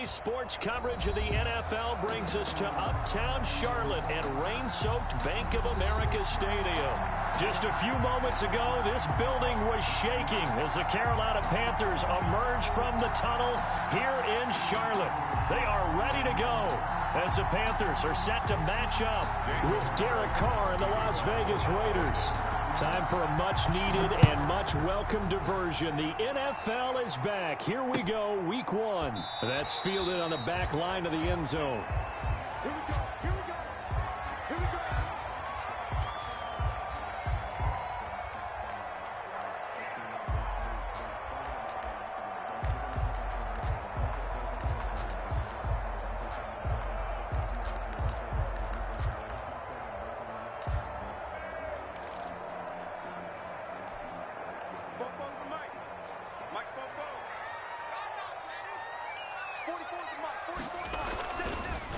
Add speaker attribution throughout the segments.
Speaker 1: Today's sports coverage of the NFL brings us to uptown Charlotte at rain-soaked Bank of America Stadium. Just a few moments ago, this building was shaking as the Carolina Panthers emerge from the tunnel here in Charlotte. They are ready to go as the Panthers are set to match up with Derek Carr and the Las Vegas Raiders. Time for a much-needed and much-welcome diversion. The NFL is back. Here we go, Week 1. That's fielded on the back line of the end zone.
Speaker 2: Here we go, here we go, here we go.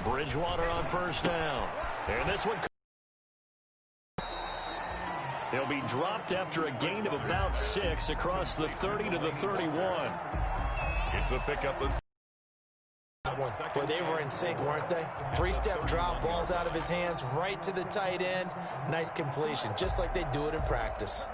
Speaker 1: Bridgewater on first down. And this one, he'll be dropped after a gain of about 6 across the 30 to the 31.
Speaker 3: It's a pickup of
Speaker 4: Boy, they were in sync, weren't they? Three-step drop, balls out of his hands, right to the tight end. Nice completion, just like they do it in practice.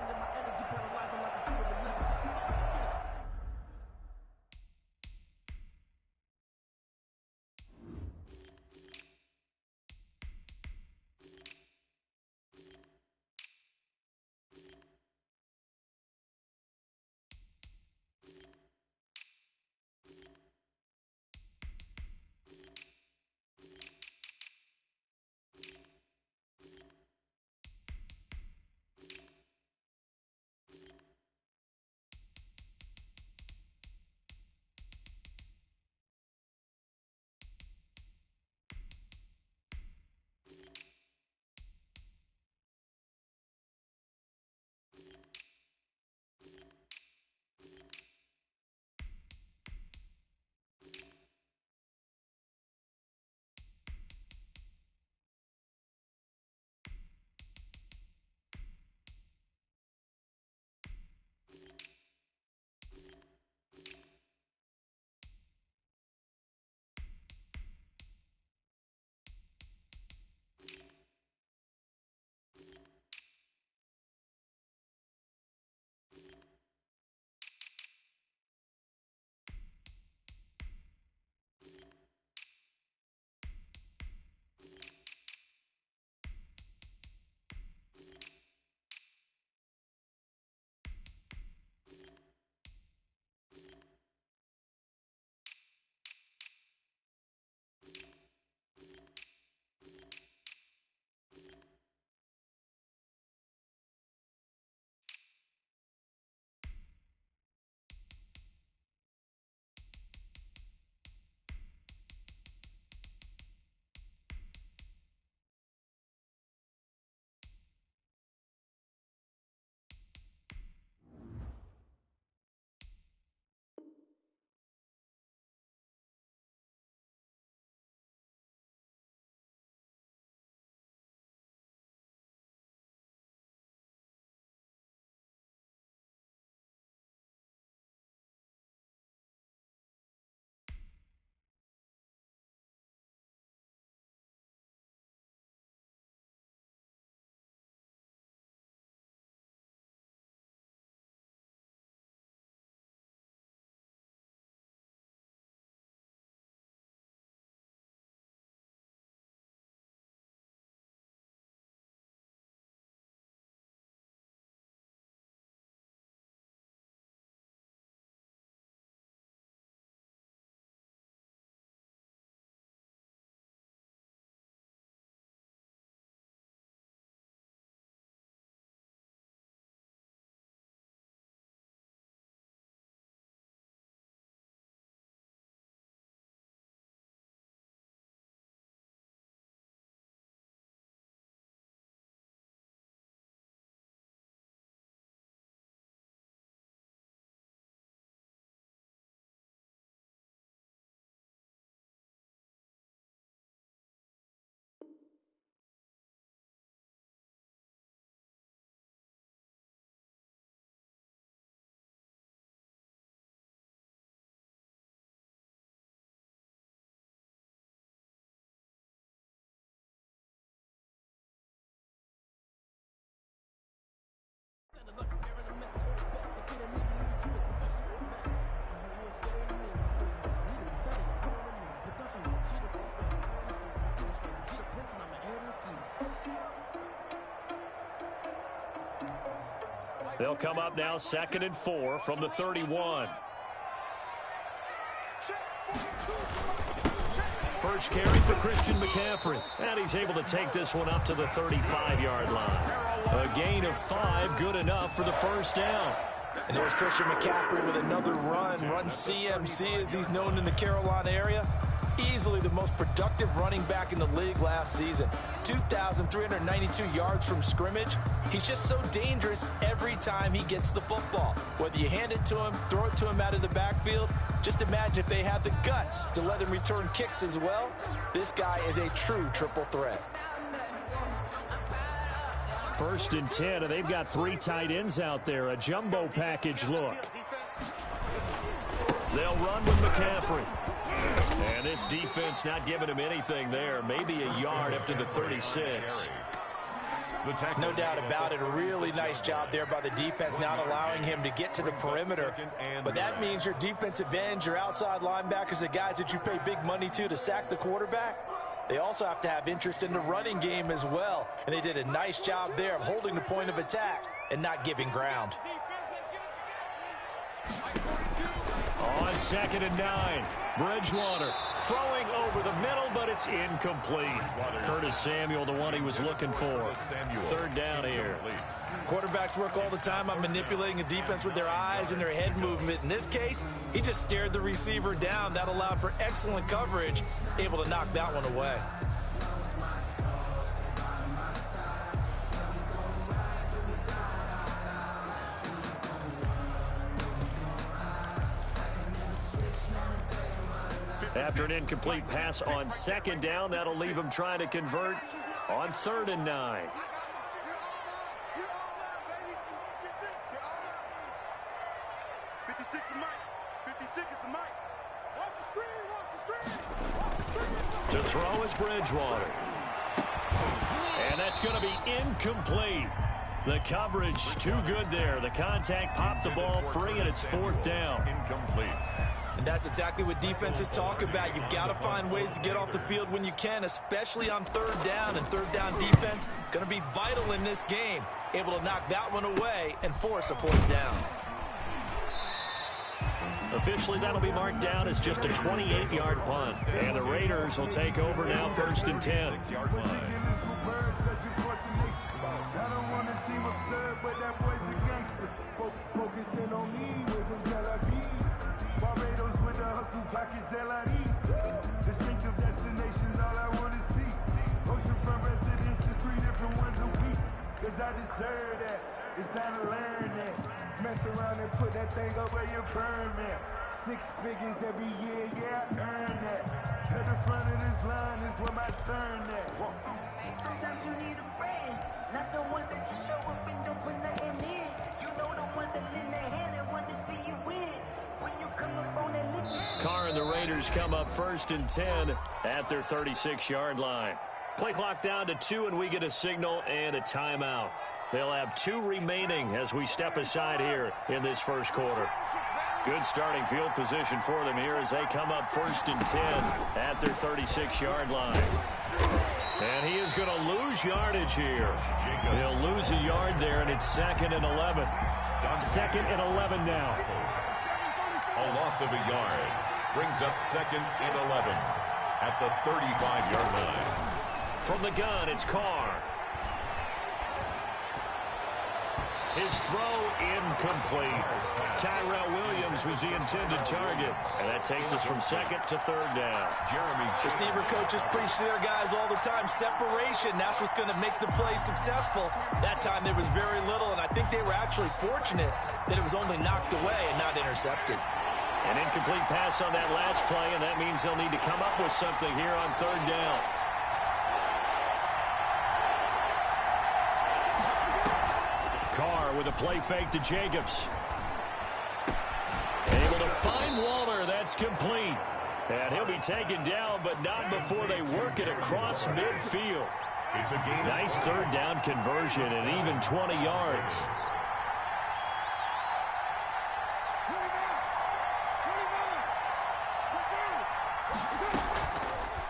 Speaker 1: They'll come up now 2nd and 4 from the 31. First carry for Christian McCaffrey. And he's able to take this one up to the 35-yard line. A gain of 5, good enough for the first down.
Speaker 4: And there's Christian McCaffrey with another run CMC as he's known in the Carolina area. Easily the most productive running back in the league last season. 2,392 yards from scrimmage. He's just so dangerous every time he gets the football. Whether you hand it to him, throw it to him out of the backfield, just imagine if they had the guts to let him return kicks as well. This guy is a true triple threat.
Speaker 1: 1st and 10, and they've got 3 tight ends out there. A jumbo package look. They'll run with McCaffrey. And this defense not giving him anything there. Maybe a yard up to the 36.
Speaker 4: No doubt about it. A really nice job there by the defense, not allowing him to get to the perimeter. But that means your defensive ends, your outside linebackers, the guys that you pay big money to sack the quarterback, they also have to have interest in the running game as well. And they did a nice job there of holding the point of attack and not giving ground.
Speaker 1: On 2nd and 9, Bridgewater throwing over the middle, but it's incomplete. Curtis Samuel, the one he was looking for. 3rd down here.
Speaker 4: Quarterbacks work all the time on manipulating a defense with their eyes and their head movement. In this case, he just stared the receiver down. That allowed for excellent coverage, able to knock that one away.
Speaker 1: After an incomplete pass on 2nd down, that'll leave him trying to convert on 3rd and 9. To throw is Bridgewater. And that's going to be incomplete. The coverage too good there. The contact popped the ball free, and it's 4th down.
Speaker 3: Incomplete.
Speaker 4: And that's exactly what defenses talk about. You've got to find ways to get off the field when you can, especially on 3rd down. And 3rd down defense going to be vital in this game. Able to knock that one away and force a 4th down.
Speaker 1: Officially, that'll be marked down as just a 28-yard punt. And the Raiders will take over now 1st and 10.
Speaker 2: Focusing on me with some Tel Aviv. Barbados with the hustle pockets, distinctive destinations, all I want to see. Oceanfront residences, 3 different ones a week. Cause I deserve that. It's time to learn that. Mess around and put that thing up where you burn, man. 6 figures every year, yeah, I earn that. At the front of this line is where my turn at.
Speaker 5: Sometimes you need a friend, not the ones that just show up and don't put nothing in. You know the ones that lend their hand and want to see you win. When you come up on that lick.
Speaker 1: Carr and the Raiders come up 1st and 10 at their 36-yard line. Play clock down to 2, and we get a signal and a timeout. They'll have 2 remaining as we step aside here in this first quarter. Good starting field position for them here as they come up 1st and 10 at their 36-yard line. And he is going to lose yardage here. He'll lose a yard there, and it's 2nd and 11. 2nd and 11 now.
Speaker 3: A loss of a yard brings up 2nd and 11 at the 35-yard line.
Speaker 1: From the gun, it's Carr. His throw incomplete. Tyrell Williams was the intended target. And that takes us from 2nd to 3rd down.
Speaker 4: Receiver coaches preach to their guys all the time. Separation, that's what's going to make the play successful. That time there was very little, and I think they were actually fortunate that it was only knocked away and not intercepted.
Speaker 1: An incomplete pass on that last play, and that means they'll need to come up with something here on 3rd down. Carr with a play fake to Jacobs. Able to find Waller. That's complete. And he'll be taken down, but not before they work it across midfield.
Speaker 3: It's a gain.
Speaker 1: Nice 3rd down conversion and even 20 yards.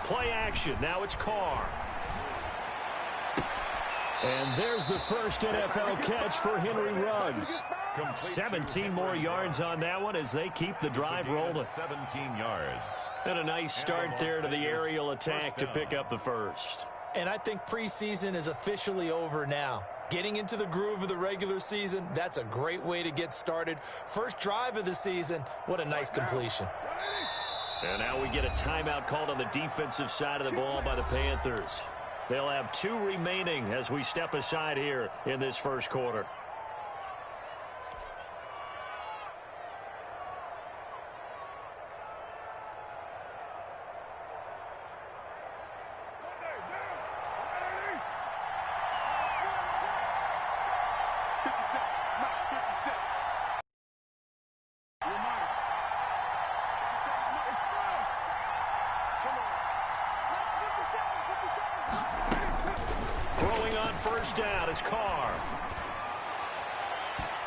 Speaker 1: Play action. Now it's Carr. And there's the first NFL catch for Henry Ruggs. 17 more yards on that one as they keep the drive rolling.
Speaker 3: 17 yards.
Speaker 1: And a nice start there to the aerial attack to pick up the first.
Speaker 4: And I think preseason is officially over now. Getting into the groove of the regular season, that's a great way to get started. First drive of the season, what a nice completion.
Speaker 1: And now we get a timeout called on the defensive side of the ball by the Panthers. They'll have 2 remaining as we step aside here in this first quarter. Throwing on first down is Carr.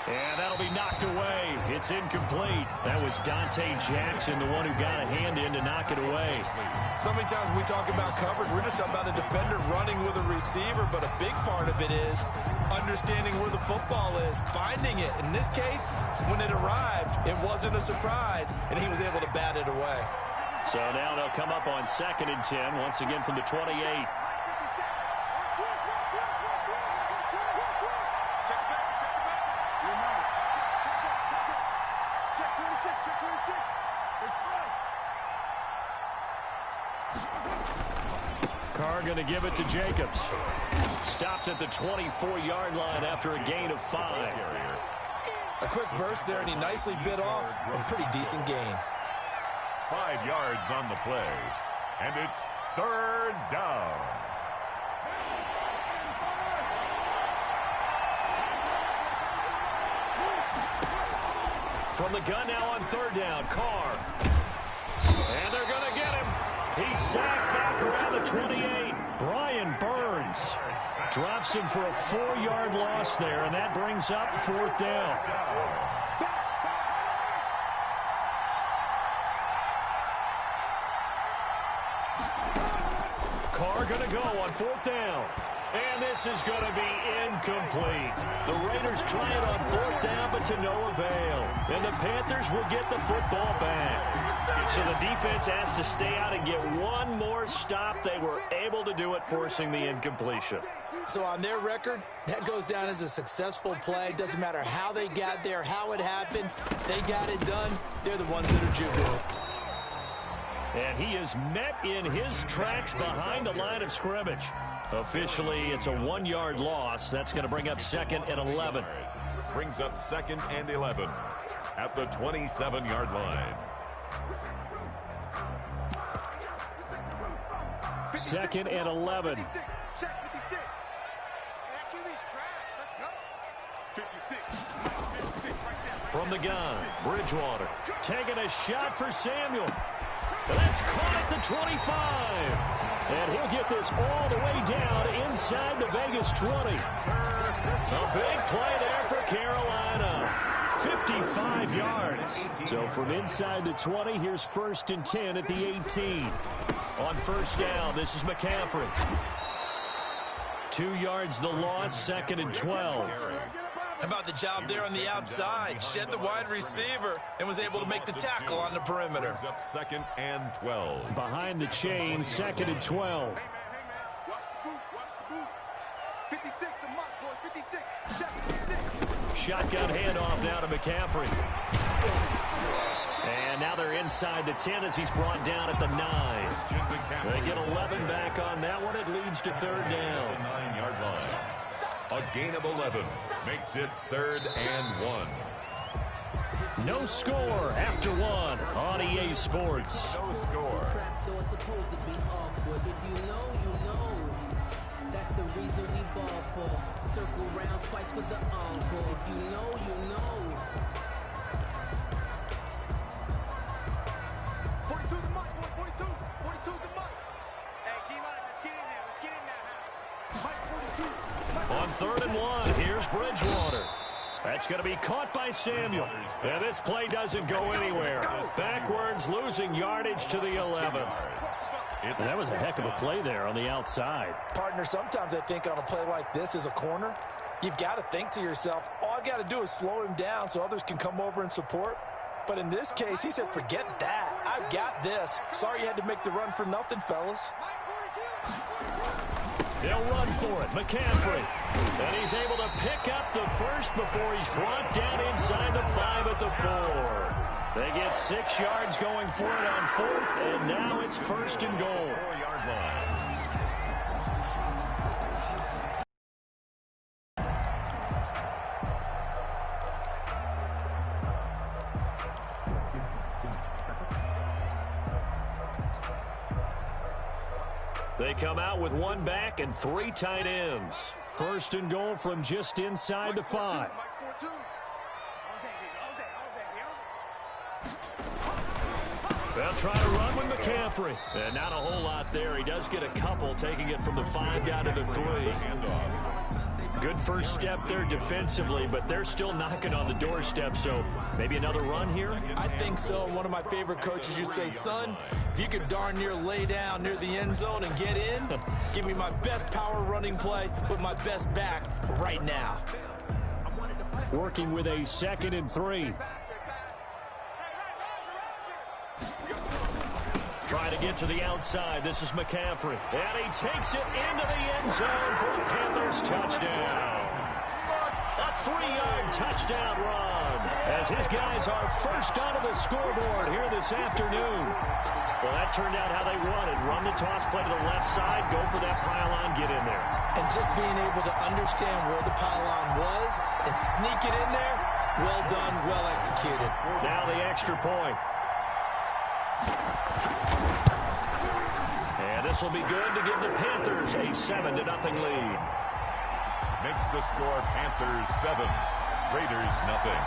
Speaker 1: And that'll be knocked away. It's incomplete. That was Dante Jackson, the one who got a hand in to knock it away.
Speaker 4: So many times when we talk about coverage, we're just talking about a defender running with a receiver, but a big part of it is understanding where the football is, finding it. In this case, when it arrived, it wasn't a surprise, and he was able to bat it away.
Speaker 1: So now they'll come up on 2nd and 10, once again from the 28. Carr going to give it to Jacobs. Stopped at the 24-yard line after a gain of 5.
Speaker 4: A quick burst there, and he nicely bit off a pretty decent gain.
Speaker 3: 5 yards on the play, and it's 3rd down.
Speaker 1: From the gun now on 3rd down, Carr. And they're going to get him. He's sacked back around the 28. Brian Burns drops him for a 4-yard loss there, and that brings up 4th down. Carr going to go on 4th down. And this is going to be incomplete. The Raiders try it on 4th down, but to no avail. And the Panthers will get the football back. So the defense has to stay out and get one more stop. They were able to do it, forcing the incompletion.
Speaker 4: So on their record, that goes down as a successful play. Doesn't matter how they got there, how it happened. They got it done. They're the ones that are jubilant.
Speaker 1: And he is met in his tracks behind the line of scrimmage. Officially, it's a 1-yard loss. That's going to bring up 2nd and 11.
Speaker 3: Brings up 2nd and 11 at the 27-yard line.
Speaker 1: 2nd and 11. From the gun, Bridgewater taking a shot for Samuel. That's caught at the 25. And he'll get this all the way down inside the Vegas 20. A big play there for Carolina. 55 yards. So from inside the 20, here's 1st and 10 at the 18. On 1st down, this is McCaffrey. 2 yards the loss, 2nd and 12.
Speaker 4: How about the job there on the outside? Shed the wide receiver and was able to make the tackle on the perimeter.
Speaker 3: Brings up 2nd and 12.
Speaker 1: Behind the chain, 2nd and 12. Shotgun handoff now to McCaffrey. And now they're inside the 10 as he's brought down at the 9. They get 11 back on that one. It leads to 3rd down.
Speaker 3: 9-yard line. A gain of 11 makes it 3rd and 1.
Speaker 1: No score after 1 on EA Sports.
Speaker 3: No score.
Speaker 6: Trapdoor supposed to be awkward. If you know, you know. That's the reason we ball for. Circle round twice for the encore. If you know, you know.
Speaker 2: 42's the mark, boys. 42. 42's the mark. Hey, D-Line, let's get in there. Let's get in there. Mike 42.
Speaker 1: On 3rd and 1, here's Bridgewater. That's going to be caught by Samuel. And this play doesn't go anywhere. Backwards, losing yardage to the 11. And that was a heck of a play there on the outside.
Speaker 4: Partner, sometimes I think on a play like this as a corner, you've got to think to yourself, all I've got to do is slow him down so others can come over and support. But in this case, he said, forget that. I've got this. Sorry you had to make the run for nothing, fellas.
Speaker 1: They'll run for it. McCaffrey. And he's able to pick up the first before he's brought down inside the 5 at the 4. They get 6 yards going for it on 4th, and now it's 1st and goal. 4-yard line. They come out with 1 back and 3 tight ends. 1st and goal from just inside the 5. They'll try to run with McCaffrey. And not a whole lot there. He does get a couple, taking it from the 5 down to the 3. Good first step there defensively, but they're still knocking on the doorstep, so maybe another run here?
Speaker 4: I think so. One of my favorite coaches used to say, son, if you could darn near lay down near the end zone and get in, give me my best power running play with my best back right now.
Speaker 1: Working with a 2nd and 3. Try to get to the outside. This is McCaffrey. And he takes it into the end zone for a Panthers touchdown. A 3-yard touchdown run as his guys are first onto the scoreboard here this afternoon. Well, that turned out how they wanted. Run the toss play to the left side, go for that pylon, get in there.
Speaker 4: And just being able to understand where the pylon was and sneak it in there, well done, well executed.
Speaker 1: Now the extra point. And this will be good to give the Panthers a 7-0 lead.
Speaker 3: Makes the score Panthers 7, Raiders nothing.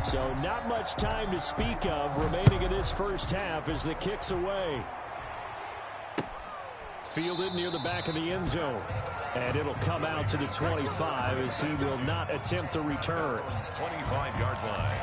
Speaker 1: So not much time to speak of remaining in this first half as the kick's away. Fielded near the back of the end zone. And it'll come out to the 25 as he will not attempt to return.
Speaker 3: 25-yard line.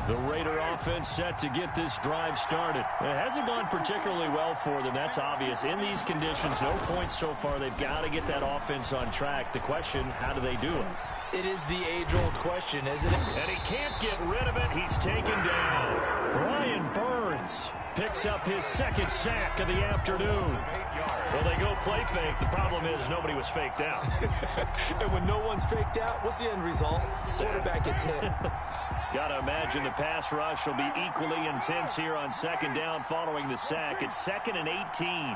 Speaker 1: The Raider offense set to get this drive started. It hasn't gone particularly well for them. That's obvious. In these conditions, no points so far. They've got to get that offense on track. The question, how do they do it?
Speaker 4: It is the age-old question, isn't it?
Speaker 1: And he can't get rid of it. He's taken down. Brian Burns picks up his 2nd sack of the afternoon. Well, they go play fake. The problem is nobody was faked out.
Speaker 4: And when no one's faked out, what's the end result? Quarterback gets hit.
Speaker 1: Got to imagine the pass rush will be equally intense here on 2nd down following the sack. It's 2nd and 18.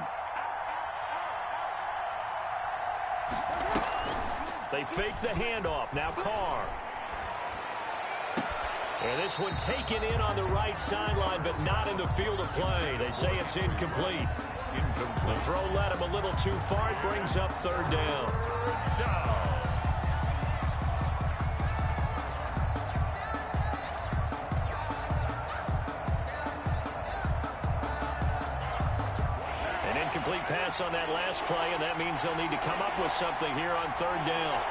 Speaker 1: They fake the handoff. Now Carr. And this one taken in on the right sideline, but not in the field of play. They say it's incomplete. The throw led him a little too far. It brings up 3rd down. Complete pass on that last play, and that means they'll need to come up with something here on 3rd down.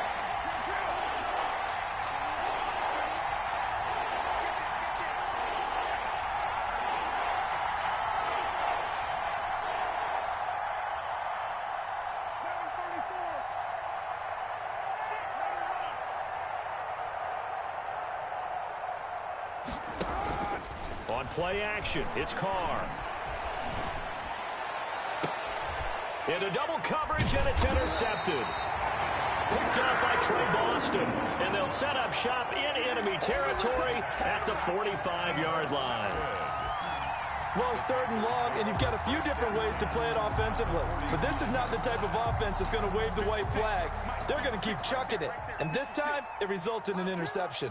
Speaker 1: On play action, it's Carr. Into double coverage, and it's intercepted. Picked up by Trey Boston, and they'll set up shop in enemy territory at the 45-yard line.
Speaker 4: Well, it's 3rd and long, and you've got a few different ways to play it offensively. But this is not the type of offense that's going to wave the white flag. They're going to keep chucking it. And this time, it results in an interception.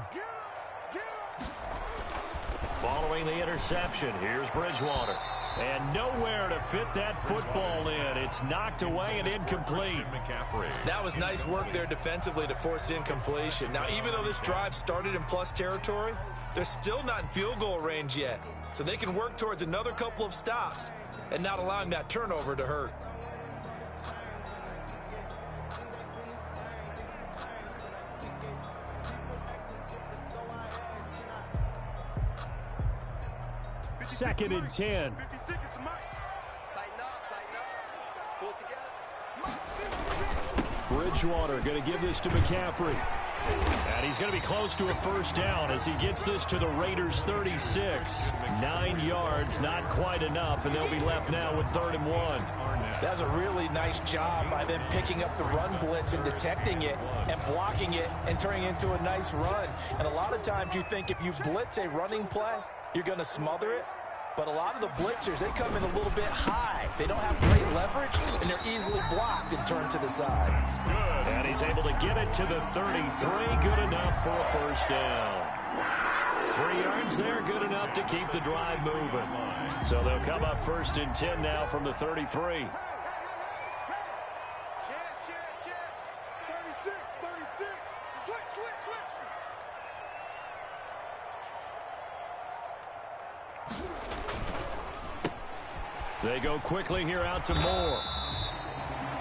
Speaker 1: Following the interception, here's Bridgewater. And nowhere to fit that football in. It's knocked away and incomplete.
Speaker 4: That was nice work there defensively to force incompletion. Now, even though this drive started in plus territory, they're still not in field goal range yet. So they can work towards another couple of stops and not allowing that turnover to hurt.
Speaker 1: Second and 10. Bridgewater going to give this to McCaffrey. And he's going to be close to a first down as he gets this to the Raiders' 36. 9 yards, not quite enough, and they'll be left now with 3rd and 1.
Speaker 4: That's a really nice job by them picking up the run blitz and detecting it and blocking it and turning it into a nice run. And a lot of times you think if you blitz a running play, you're going to smother it. But a lot of the blitzers, they come in a little bit high. They don't have great leverage, and they're easily blocked and turned to the side.
Speaker 1: Good. And he's able to get it to the 33. Good enough for a first down. 3 yards there, good enough to keep the drive moving. So they'll come up 1st and 10 now from the 33. They go quickly here out to Moore.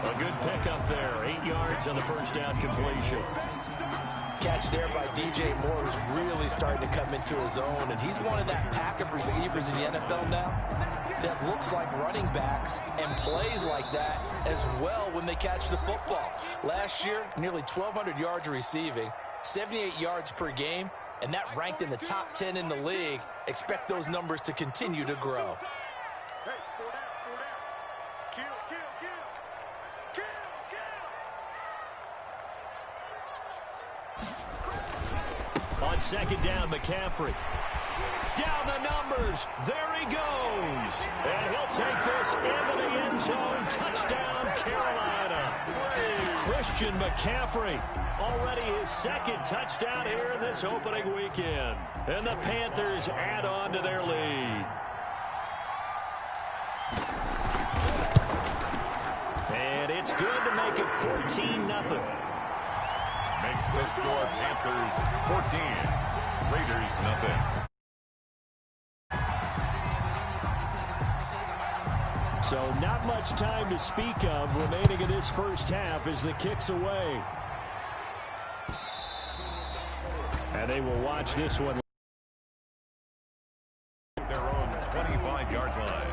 Speaker 1: A good pickup there. 8 yards on the first down completion.
Speaker 4: Catch there by DJ Moore, who's really starting to come into his own. And he's one of that pack of receivers in the NFL now that looks like running backs and plays like that as well when they catch the football. Last year, nearly 1,200 yards receiving, 78 yards per game, and that ranked in the top 10 in the league. Expect those numbers to continue to grow.
Speaker 1: On 2nd down, McCaffrey. Down the numbers. There he goes. And he'll take this into the end zone. Touchdown, Carolina. Christian McCaffrey. Already his 2nd touchdown here in this opening weekend. And the Panthers add on to their lead. And it's good to make it 14-0.
Speaker 3: Makes the score Panthers 14, Raiders nothing.
Speaker 1: So not much time to speak of remaining in this first half as the kick's away. And they will watch this one.
Speaker 3: Their own 25-yard line.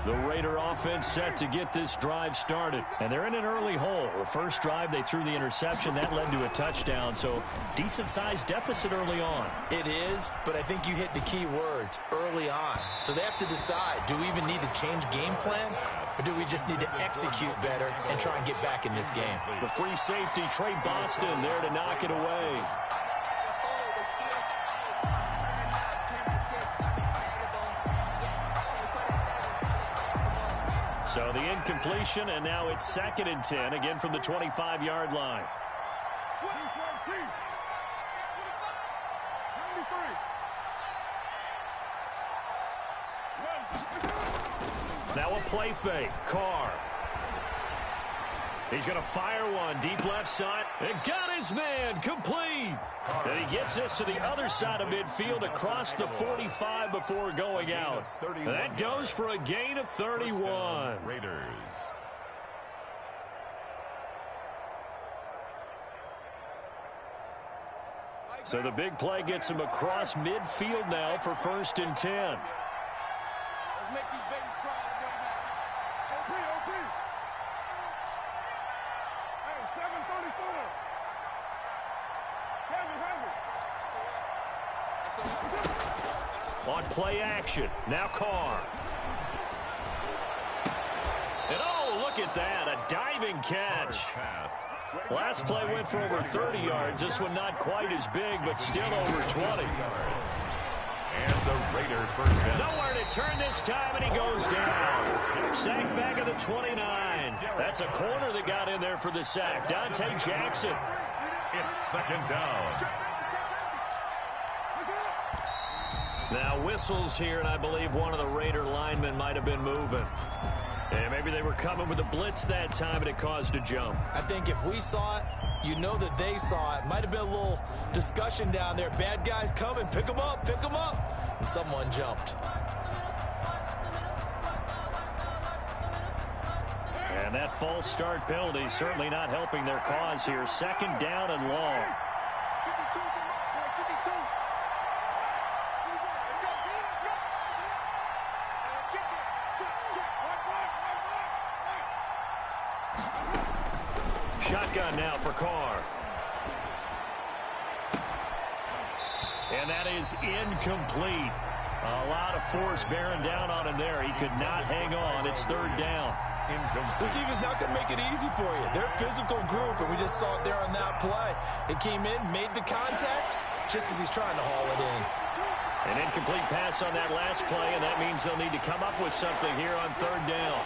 Speaker 1: The Raider offense set to get this drive started. And they're in an early hole. The first drive, they threw the interception. That led to a touchdown. So decent-sized deficit early on.
Speaker 4: It is, but I think you hit the key words, early on. So they have to decide, do we even need to change game plan? Or do we just need to execute better and try and get back in this game?
Speaker 1: The free safety, Trey Boston, there to knock it away. So the incompletion, and now it's 2nd and 10, again from the 25-yard line. Now a play fake. Carr. He's going to fire one deep left side. And got his man complete. And he gets this to the other side of midfield across the 45 before going out. And that goes for a gain of 31.
Speaker 3: Raiders.
Speaker 1: So the big play gets him across midfield now for 1st and 10.
Speaker 7: Let's make these babies cry right now.
Speaker 2: OP. Hey, 734. Heavy.
Speaker 1: On play action. Now Carr. And oh, look at that. A diving catch. Last play went for over 30 yards. This one not quite as big, but still over 20.
Speaker 3: And the Raiders first down.
Speaker 1: Nowhere to turn this time, and he goes down. Sacked back at the 29. That's a corner that got in there for the sack. Dante Jackson.
Speaker 3: It's second down.
Speaker 1: Now whistles here, and I believe one of the Raider linemen might have been moving. And maybe they were coming with a blitz that time, and it caused a jump.
Speaker 4: I think if we saw it, you know that they saw it. Might have been a little discussion down there. Bad guys coming. Pick them up. Pick them up. And someone jumped.
Speaker 1: And that false start penalty certainly not helping their cause here. Second down and long.
Speaker 7: 52, come on, boy, 52. Let's go, B, let's go. Let's get there. Check. Right.
Speaker 1: Shotgun now for Carr. And that is incomplete. A lot of force bearing down on him there. He could not hang on. It's third down.
Speaker 4: This defense not going to make it easy for you. They're a physical group, and we just saw it there on that play. It came in, made the contact, just as he's trying to haul it in.
Speaker 1: An incomplete pass on that last play, and that means they'll need to come up with something here on third down.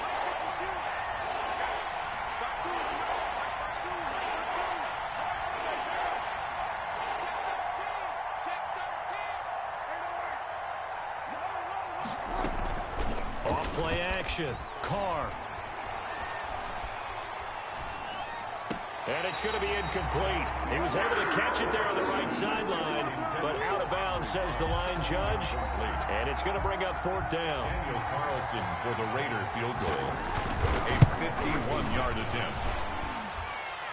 Speaker 1: Off play action. Carr. And it's going to be incomplete. He was able to catch it there on the right sideline, but out of bounds, says the line judge. And it's going to bring up fourth down.
Speaker 3: Daniel Carlson for the Raider field goal. A 51-yard attempt.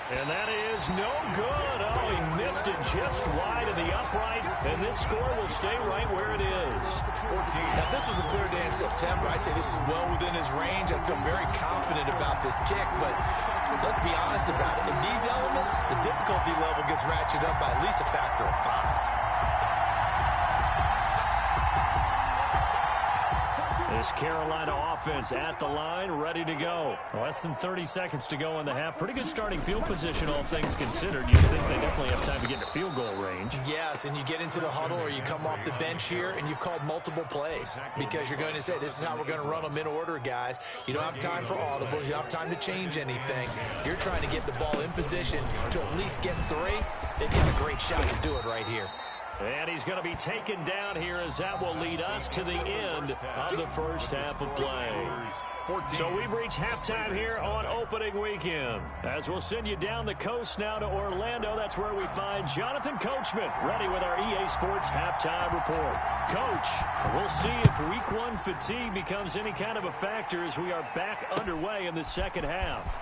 Speaker 1: And that is no good. Oh, he missed it just wide of the upright, and this score will stay right where it is.
Speaker 3: 14.
Speaker 4: Now, this was a clear day in September. I'd say this is well within his range. I feel very confident about this kick, but let's be honest about it. In these elements, the difficulty level gets ratcheted up by at least a factor of 5.
Speaker 1: This Carolina offense at the line, ready to go. Less than 30 seconds to go in the half. Pretty good starting field position, all things considered. You'd think they definitely have time to get to field goal range.
Speaker 4: Yes, and you get into the huddle or you come off the bench here and you've called multiple plays because you're going to say, this is how we're going to run them in order, guys. You don't have time for audibles. You don't have time to change anything. You're trying to get the ball in position to at least get 3. They've got a great shot to do it right here.
Speaker 1: And he's going to be taken down here as that will lead us to the end of the first half of play. So we've reached halftime here on opening weekend. As we'll send you down the coast now to Orlando, that's where we find Jonathan Coachman ready with our EA Sports halftime report. Coach, we'll see if week 1 fatigue becomes any kind of a factor as we are back underway in the second half.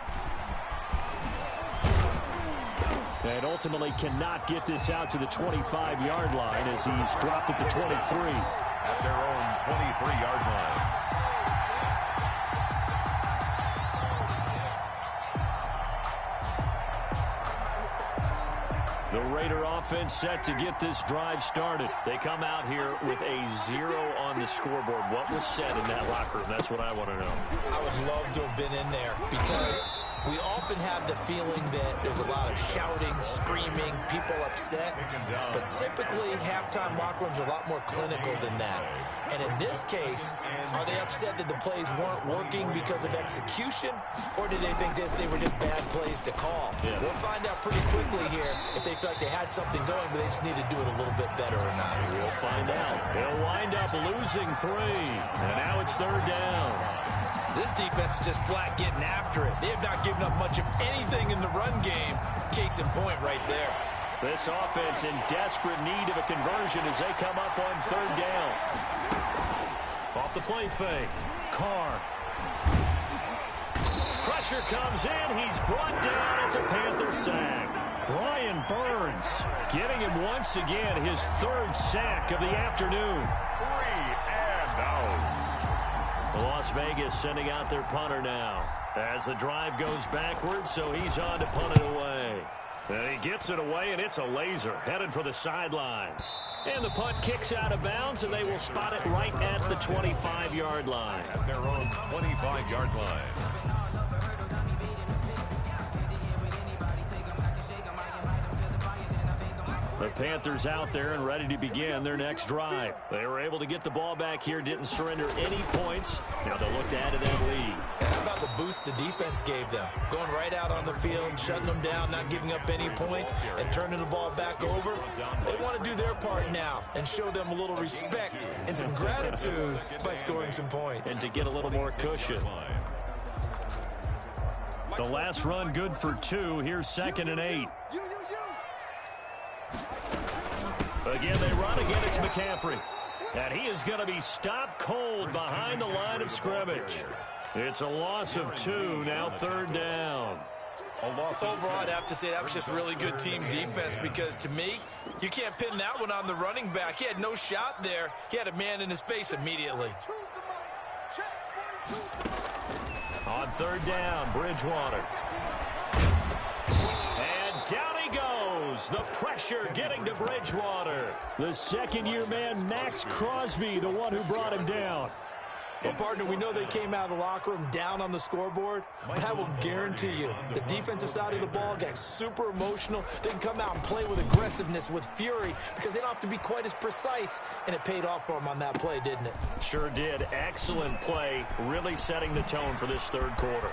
Speaker 1: And ultimately cannot get this out to the 25-yard line as he's dropped at the 23.
Speaker 3: At their own 23-yard line.
Speaker 1: The Raider offense set to get this drive started. They come out here with a 0 on the scoreboard. What was said in that locker room? That's what I want to know.
Speaker 4: I would love to have been in there because we often have the feeling that there's a lot of shouting, screaming, people upset. But typically, halftime locker rooms are a lot more clinical than that. And in this case, are they upset that the plays weren't working because of execution? Or did they think they were just bad plays to call? Yeah. We'll find out pretty quickly here if they feel like they had something going, but they just need to do it a little bit better or not.
Speaker 1: We'll find out. They'll wind up losing 3. And now it's third down.
Speaker 4: This defense is just flat getting after it. They have not given up much of anything in the run game. Case in point right there.
Speaker 1: This offense in desperate need of a conversion as they come up on third down. Off the play fake. Carr. Pressure comes in. He's brought down. It's a Panther sack. Brian Burns getting him once again his 3rd sack of the afternoon.
Speaker 3: 3 and out.
Speaker 1: Las Vegas sending out their punter now. As the drive goes backwards, so he's on to punt it away. And he gets it away, and it's a laser headed for the sidelines. And the punt kicks out of bounds, and they will spot it right at the 25-yard line.
Speaker 3: At their own 25-yard line.
Speaker 1: The Panthers out there and ready to begin their next drive. They were able to get the ball back here, didn't surrender any points. Now they'll look to add to that lead.
Speaker 4: How about the boost the defense gave them? Going right out on the field, shutting them down, not giving up any points, and turning the ball back over. They want to do their part now and show them a little respect and some gratitude by scoring some points.
Speaker 1: And to get a little more cushion. The last run good for 2. Here's 2nd and 8. Again, they run. Again, it's McCaffrey. And he is going to be stopped cold behind the line of scrimmage. It's a loss of 2. Now 3rd down.
Speaker 4: Overall, I'd have to say that was just really good team defense because, to me, you can't pin that one on the running back. He had no shot there. He had a man in his face immediately.
Speaker 1: On 3rd down, Bridgewater. And down he goes. The pressure getting to Bridgewater. The second-year man, Max Crosby, the one who brought him down.
Speaker 4: Well, partner, we know they came out of the locker room down on the scoreboard, but I will guarantee you the defensive side of the ball gets super emotional. They can come out and play with aggressiveness, with fury, because they don't have to be quite as precise, and it paid off for them on that play, didn't it?
Speaker 1: Sure did. Excellent play, really setting the tone for this 3rd quarter.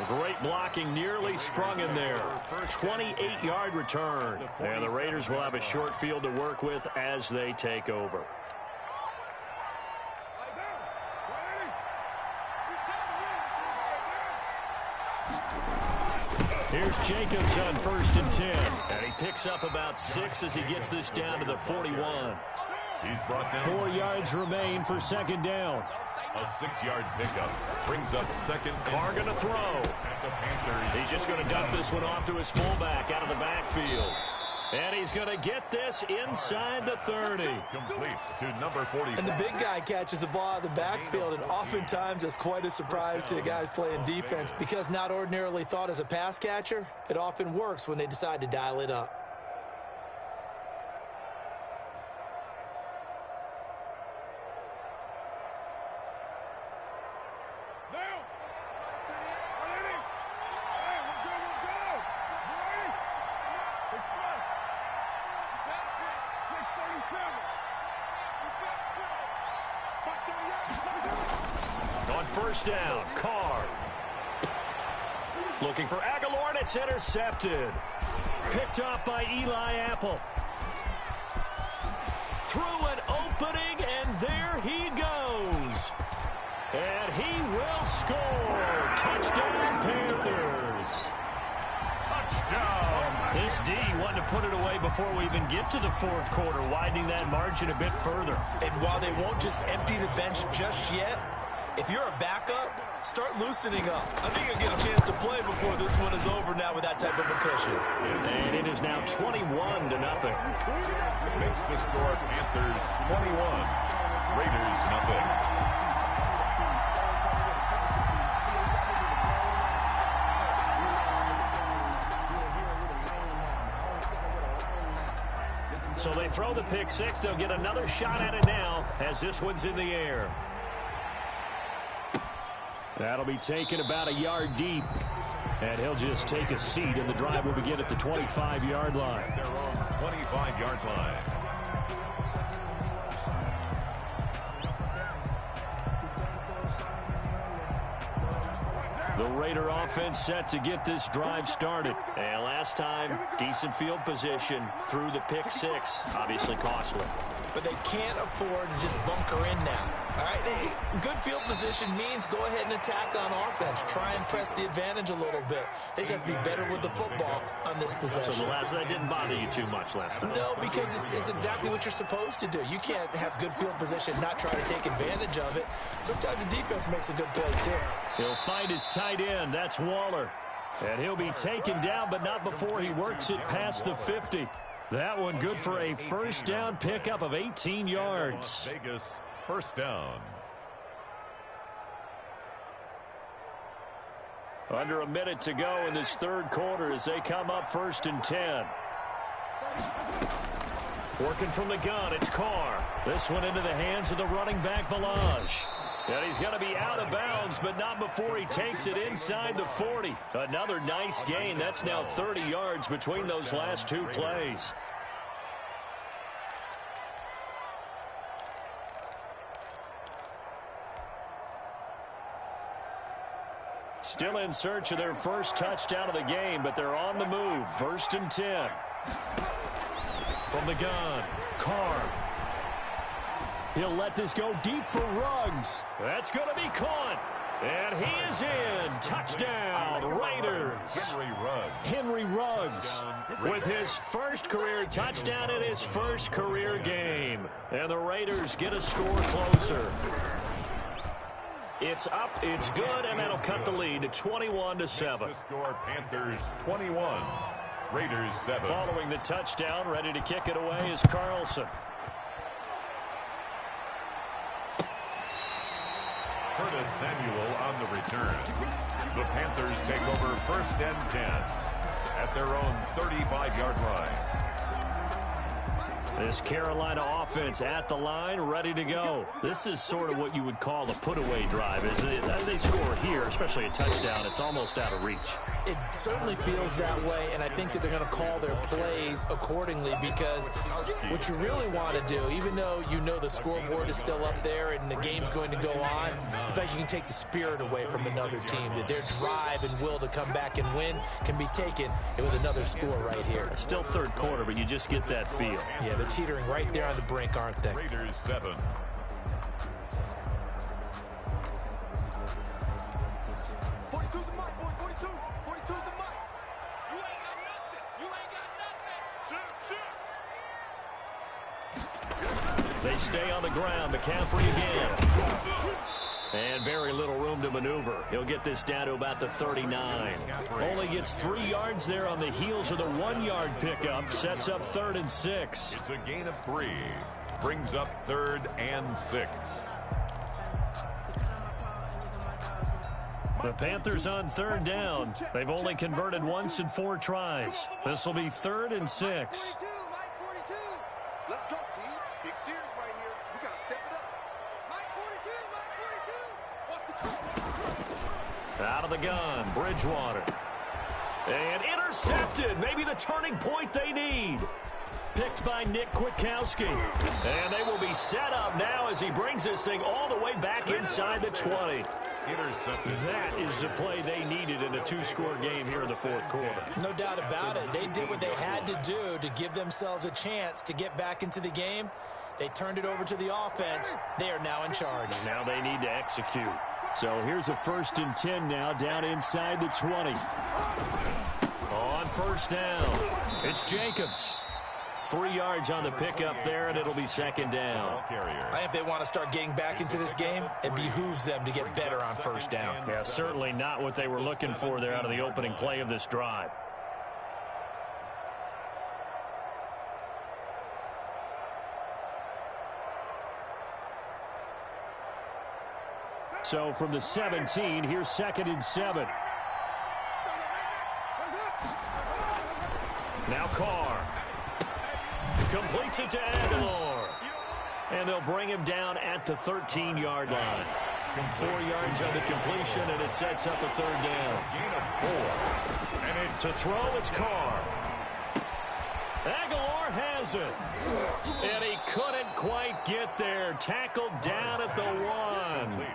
Speaker 1: Great blocking, nearly sprung in there. 28-yard return. And the Raiders will have a short field to work with as they take over. Here's Jacobs on 1st and 10. And he picks up about 6 as he gets this down to the 41.
Speaker 3: He's brought down.
Speaker 1: 4 yards remain for 2nd down.
Speaker 3: A 6-yard pickup brings up 2nd.
Speaker 1: Carr going to throw.
Speaker 3: At the Panthers.
Speaker 1: He's just going to dump this one off to his fullback out of the backfield. And he's going to get this inside the 30.
Speaker 3: Complete to number 40.
Speaker 4: And the big guy catches the ball out of the backfield, and oftentimes it's quite a surprise to the guys playing defense because not ordinarily thought as a pass catcher, it often works when they decide to dial it up.
Speaker 1: On 1st down, Carr. Looking for Aguilar, and it's intercepted. Picked off by Eli Apple. Through an opening, and there he goes. And he will score. Touchdown, Panthers.
Speaker 3: Touchdown.
Speaker 1: This D wanted to put it away before we even get to the 4th quarter, widening that margin a bit further.
Speaker 4: And while they won't just empty the bench just yet, if you're a backup, start loosening up. I think you'll get a chance to play before this one is over now with that type of a cushion.
Speaker 1: And it is now 21-0.
Speaker 3: Makes the score Panthers 21. Raiders nothing.
Speaker 1: So they throw the pick 6. They'll get another shot at it now as this one's in the air. That'll be taken about a yard deep. And he'll just take a seat, and the drive will begin at the 25-yard line.
Speaker 3: Their own 25-yard line.
Speaker 1: The Raider offense set to get this drive started. And last time, decent field position through the pick 6. Obviously costly.
Speaker 4: But they can't afford to just bunker in now. All right, good field position means go ahead and attack on offense. Try and press the advantage a little bit. They just have to be better with the football on this possession.
Speaker 1: So that didn't bother you too much last time?
Speaker 4: No, because it's exactly what you're supposed to do. You can't have good field position, not try to take advantage of it. Sometimes the defense makes a good play, too.
Speaker 1: He'll find his tight end. That's Waller. And he'll be taken down, but not before he works it past the 50. That one good for a first down pickup of 18 yards.
Speaker 3: Vegas First down.
Speaker 1: Under a minute to go in this third quarter as they come up 1st and 10. Working from the gun, it's Carr. This one into the hands of the running back, Balaj. And he's going to be out of bounds, but not before he takes it inside the 40. Another nice gain. That's now 30 yards between those last two plays. Still in search of their first touchdown of the game, but they're on the move. 1st and 10. From the gun, Carr. He'll let this go deep for Ruggs. That's going to be caught. And he is in. Touchdown, Raiders. Henry Ruggs with his first career touchdown in his first career game. And the Raiders get a score closer. It's up, it's good, and that'll cut the lead to 21-7.
Speaker 3: The score, Panthers 21, Raiders 7.
Speaker 1: Following the touchdown, ready to kick it away is Carlson.
Speaker 3: Curtis Samuel on the return. The Panthers take over 1st and 10 at their own 35-yard line.
Speaker 1: This Carolina offense at the line, ready to go. This is sort of what you would call a put-away drive, isn't it? They score here, especially a touchdown. It's almost out of reach.
Speaker 4: It certainly feels that way, and I think that they're going to call their plays accordingly because what you really want to do, even though you know the scoreboard is still up there and the game's going to go on, I think you can take the spirit away from another team, that their drive and will to come back and win can be taken with another score right here.
Speaker 1: Still third quarter, but you just get that feel.
Speaker 4: Yeah, they're teetering right there on the brink, aren't they?
Speaker 3: Raiders 7.
Speaker 1: They stay on the ground. McCaffrey again. And very little room to maneuver. He'll get this down to about the 39. Only gets 3 yards there on the heels of the 1-yard pickup. Sets up 3rd and 6.
Speaker 3: It's a gain of 3. Brings up 3rd and 6.
Speaker 1: The Panthers on 3rd down. They've only converted once in 4 tries. This will be 3rd and 6.
Speaker 7: Let's go, team. Big series right here. We got to step it up. Mike 42, Mike 42.
Speaker 1: Out of the gun, Bridgewater. And intercepted. Maybe the turning point they need. Picked by Nick Kwiatkowski. And they will be set up now as he brings this thing all the way back inside the 20.
Speaker 3: Intercepted.
Speaker 1: That is the play they needed in a 2-score game here in the 4th quarter.
Speaker 4: No doubt about it. They did what they had to do to give themselves a chance to get back into the game. They turned it over to the offense. They are now in charge.
Speaker 1: Now they need to execute. So here's a 1st and 10 now down inside the 20. On 1st down, it's Jacobs. 3 yards on the pickup there, and it'll be 2nd down.
Speaker 4: I think if they want to start getting back into this game, it behooves them to get better on 1st down.
Speaker 1: Yeah, certainly not what they were looking for there out of the opening play of this drive. So from the 17, here's 2nd and 7. Now Carr. Completes it to Aguilar. And they'll bring him down at the 13-yard line. 4 yards on the completion, and it sets up a 3rd down.
Speaker 3: Gain of 4.
Speaker 1: And to throw, it's Carr. Aguilar has it. And he couldn't quite get there. Tackled down at the 1.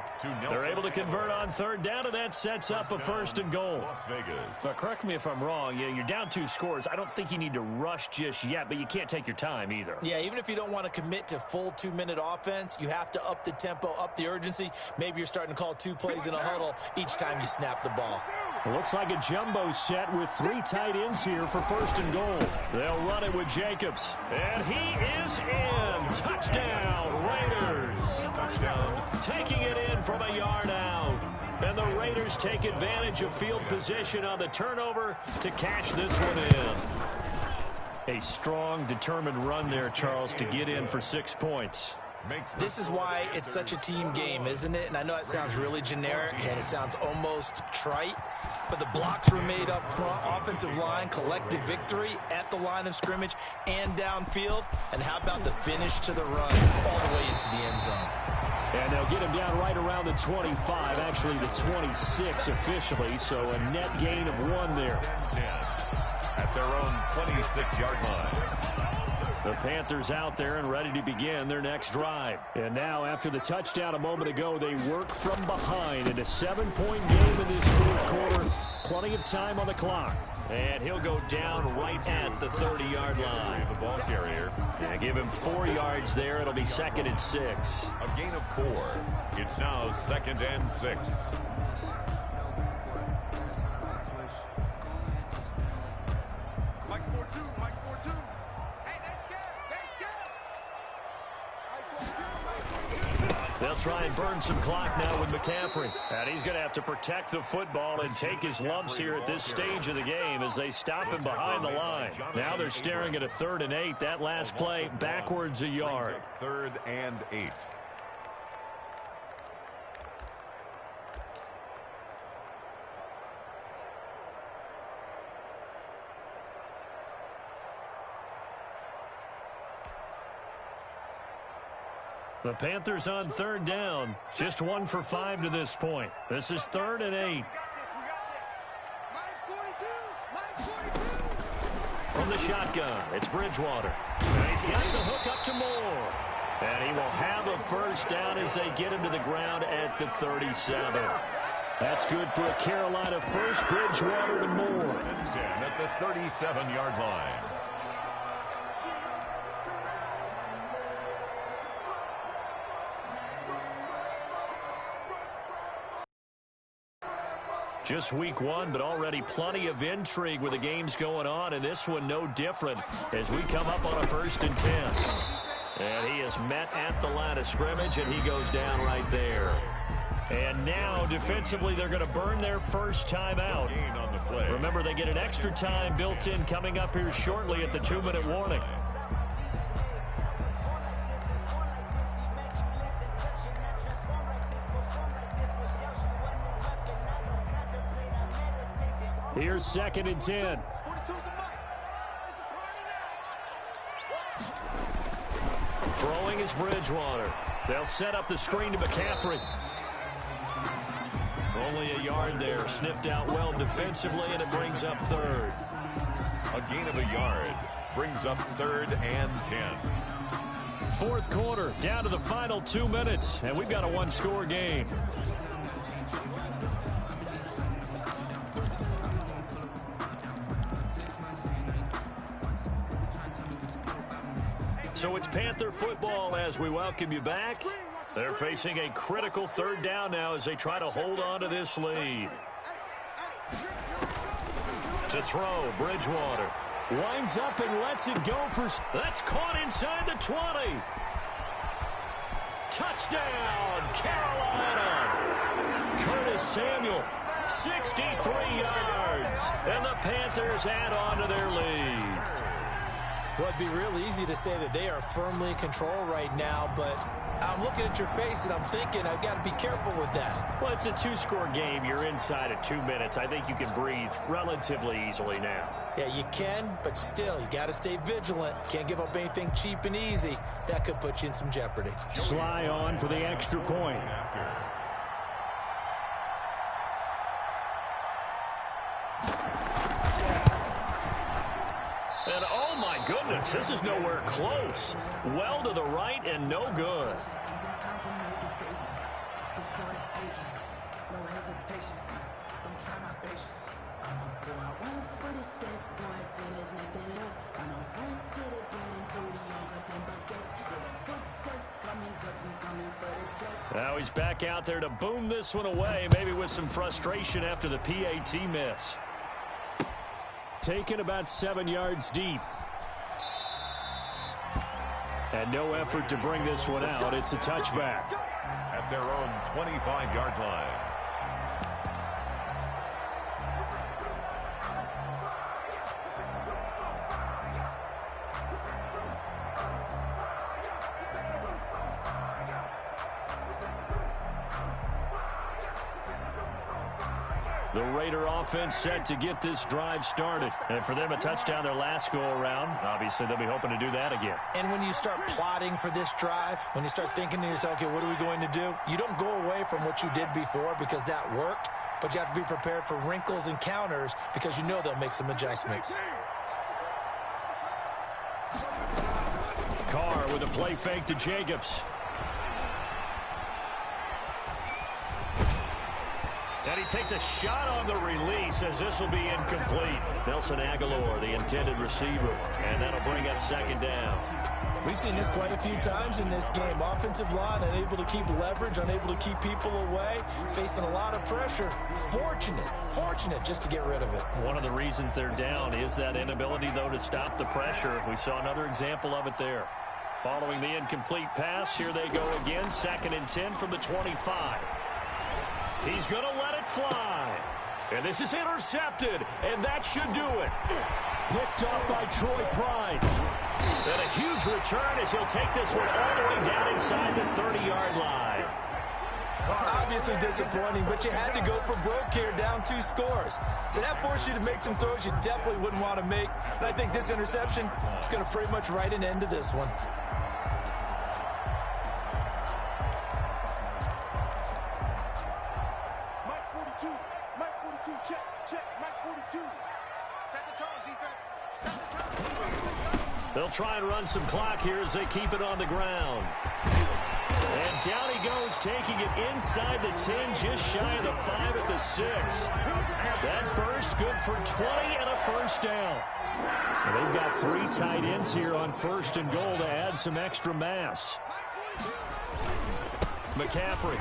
Speaker 1: They're able to convert on 3rd down, and that sets up a 1st and goal.
Speaker 3: Las Vegas.
Speaker 1: Now, correct me if I'm wrong. Yeah, you're down 2 scores. I don't think you need to rush just yet, but you can't take your time either.
Speaker 4: Yeah, even if you don't want to commit to full 2-minute offense, you have to up the tempo, up the urgency. Maybe you're starting to call 2 plays in a huddle each time you snap the ball.
Speaker 1: It looks like a jumbo set with 3 tight ends here for 1st and goal. They'll run it with Jacobs. And he is in. Touchdown, Raiders.
Speaker 3: Touchdown.
Speaker 1: Taking it in from a yard out. And the Raiders take advantage of field position on the turnover to cash this one in. A strong, determined run there, Charles, to get in for 6 points.
Speaker 4: This is why it's such a team game, isn't it? And I know it sounds really generic and it sounds almost trite, but the blocks were made up front, offensive line, collective victory at the line of scrimmage and downfield. And how about the finish to the run all the way into the end zone?
Speaker 1: And they'll get him down right around the 25, actually the 26 officially, so a net gain of 1 there.
Speaker 3: At their own 26-yard line.
Speaker 1: The Panthers out there and ready to begin their next drive. And now, after the touchdown a moment ago, they work from behind in a 7-point game in this fourth quarter. Plenty of time on the clock. And he'll go down right at the 30-yard line.
Speaker 3: The ball carrier.
Speaker 1: Yeah, give him 4 yards there. It'll be 2nd and 6.
Speaker 3: A gain of 4. It's now 2nd and 6.
Speaker 7: Mike's 4-2. Mike's 4-2. Hey, they scared.
Speaker 1: They'll try and burn some clock now with McCaffrey. And he's going to have to protect the football and take his lumps here at this stage of the game as they stop him behind the line. Now they're staring at a 3rd and 8. That last play backwards a yard.
Speaker 3: 3rd and 8.
Speaker 1: The Panthers on 3rd down. Just 1 for 5 to this point. This is 3rd and 8.
Speaker 7: Mike's 42. Mike's 42.
Speaker 1: From the shotgun, it's Bridgewater. And he's got the hook up to Moore. And he will have a first down as they get him to the ground at the 37. That's good for a Carolina first. Bridgewater to Moore.
Speaker 3: 10 at the 37-yard line.
Speaker 1: Just week 1, but already plenty of intrigue with the games going on, and this one no different as we come up on a 1st and 10. And he is met at the line of scrimmage, and he goes down right there. And now, defensively, they're going to burn their first time out. Remember, they get an extra time built in coming up here shortly at the 2-minute warning. Here's 2nd and 10. Throwing is Bridgewater. They'll set up the screen to McCaffrey. Only a yard there. Sniffed out well defensively, and it brings up 3rd.
Speaker 3: A gain of a yard. Brings up 3rd and 10.
Speaker 1: 4th quarter, down to the final 2 minutes, and we've got a 1-score game. So it's Panther football as we welcome you back. They're facing a critical 3rd down now as they try to hold on to this lead. To throw, Bridgewater. Winds up and lets it go for... That's caught inside the 20. Touchdown, Carolina. Curtis Samuel, 63 yards. And the Panthers add on to their lead.
Speaker 4: Well, it'd be real easy to say that they are firmly in control right now, but I'm looking at your face and I'm thinking I've got to be careful with that.
Speaker 1: Well, it's a 2-score game. You're inside of 2 minutes. I think you can breathe relatively easily now.
Speaker 4: Yeah, you can, but still, you got to stay vigilant. Can't give up anything cheap and easy. That could put you in some jeopardy.
Speaker 1: Sly on for the extra point. And oh my goodness, this is nowhere close. Well to the right and no good. Now he's back out there to boom this one away, maybe with some frustration after the PAT miss. Taken about 7 yards deep. And no effort to bring this one out. It's a touchback.
Speaker 3: At their own 25-yard line.
Speaker 1: The Raider offense set to get this drive started. And for them, a touchdown their last go-around. Obviously, they'll be hoping to do that again.
Speaker 4: And when you start plotting for this drive, when you start thinking to yourself, okay, what are we going to do? You don't go away from what you did before because that worked, but you have to be prepared for wrinkles and counters because you know they'll make some adjustments.
Speaker 1: Carr with a play fake to Jacobs. And he takes a shot on the release as this will be incomplete. Nelson Aguilar, the intended receiver, and that'll bring up second down.
Speaker 4: We've seen this quite a few times in this game. Offensive line unable to keep leverage, unable to keep people away, facing a lot of pressure. Fortunate just to get rid of it.
Speaker 1: One of the reasons they're down is that inability, though, to stop the pressure. We saw another example of it there. Following the incomplete pass, here they go again. 2nd and 10 from the 25. He's going to let it fly. And this is intercepted, and that should do it. Picked up by Troy Pride. And a huge return as he'll take this one all the way down inside the 30-yard line.
Speaker 4: Obviously disappointing, but you had to go for broke here, down 2 scores. So that forced you to make some throws you definitely wouldn't want to make. And I think this interception is going to pretty much write an end to this one.
Speaker 1: They'll try and run some clock here as they keep it on the ground. And down he goes, taking it inside the 10, just shy of the 5 at the 6. That burst good for 20 and a first down. And they've got 3 tight ends here on 1st and goal to add some extra mass. McCaffrey.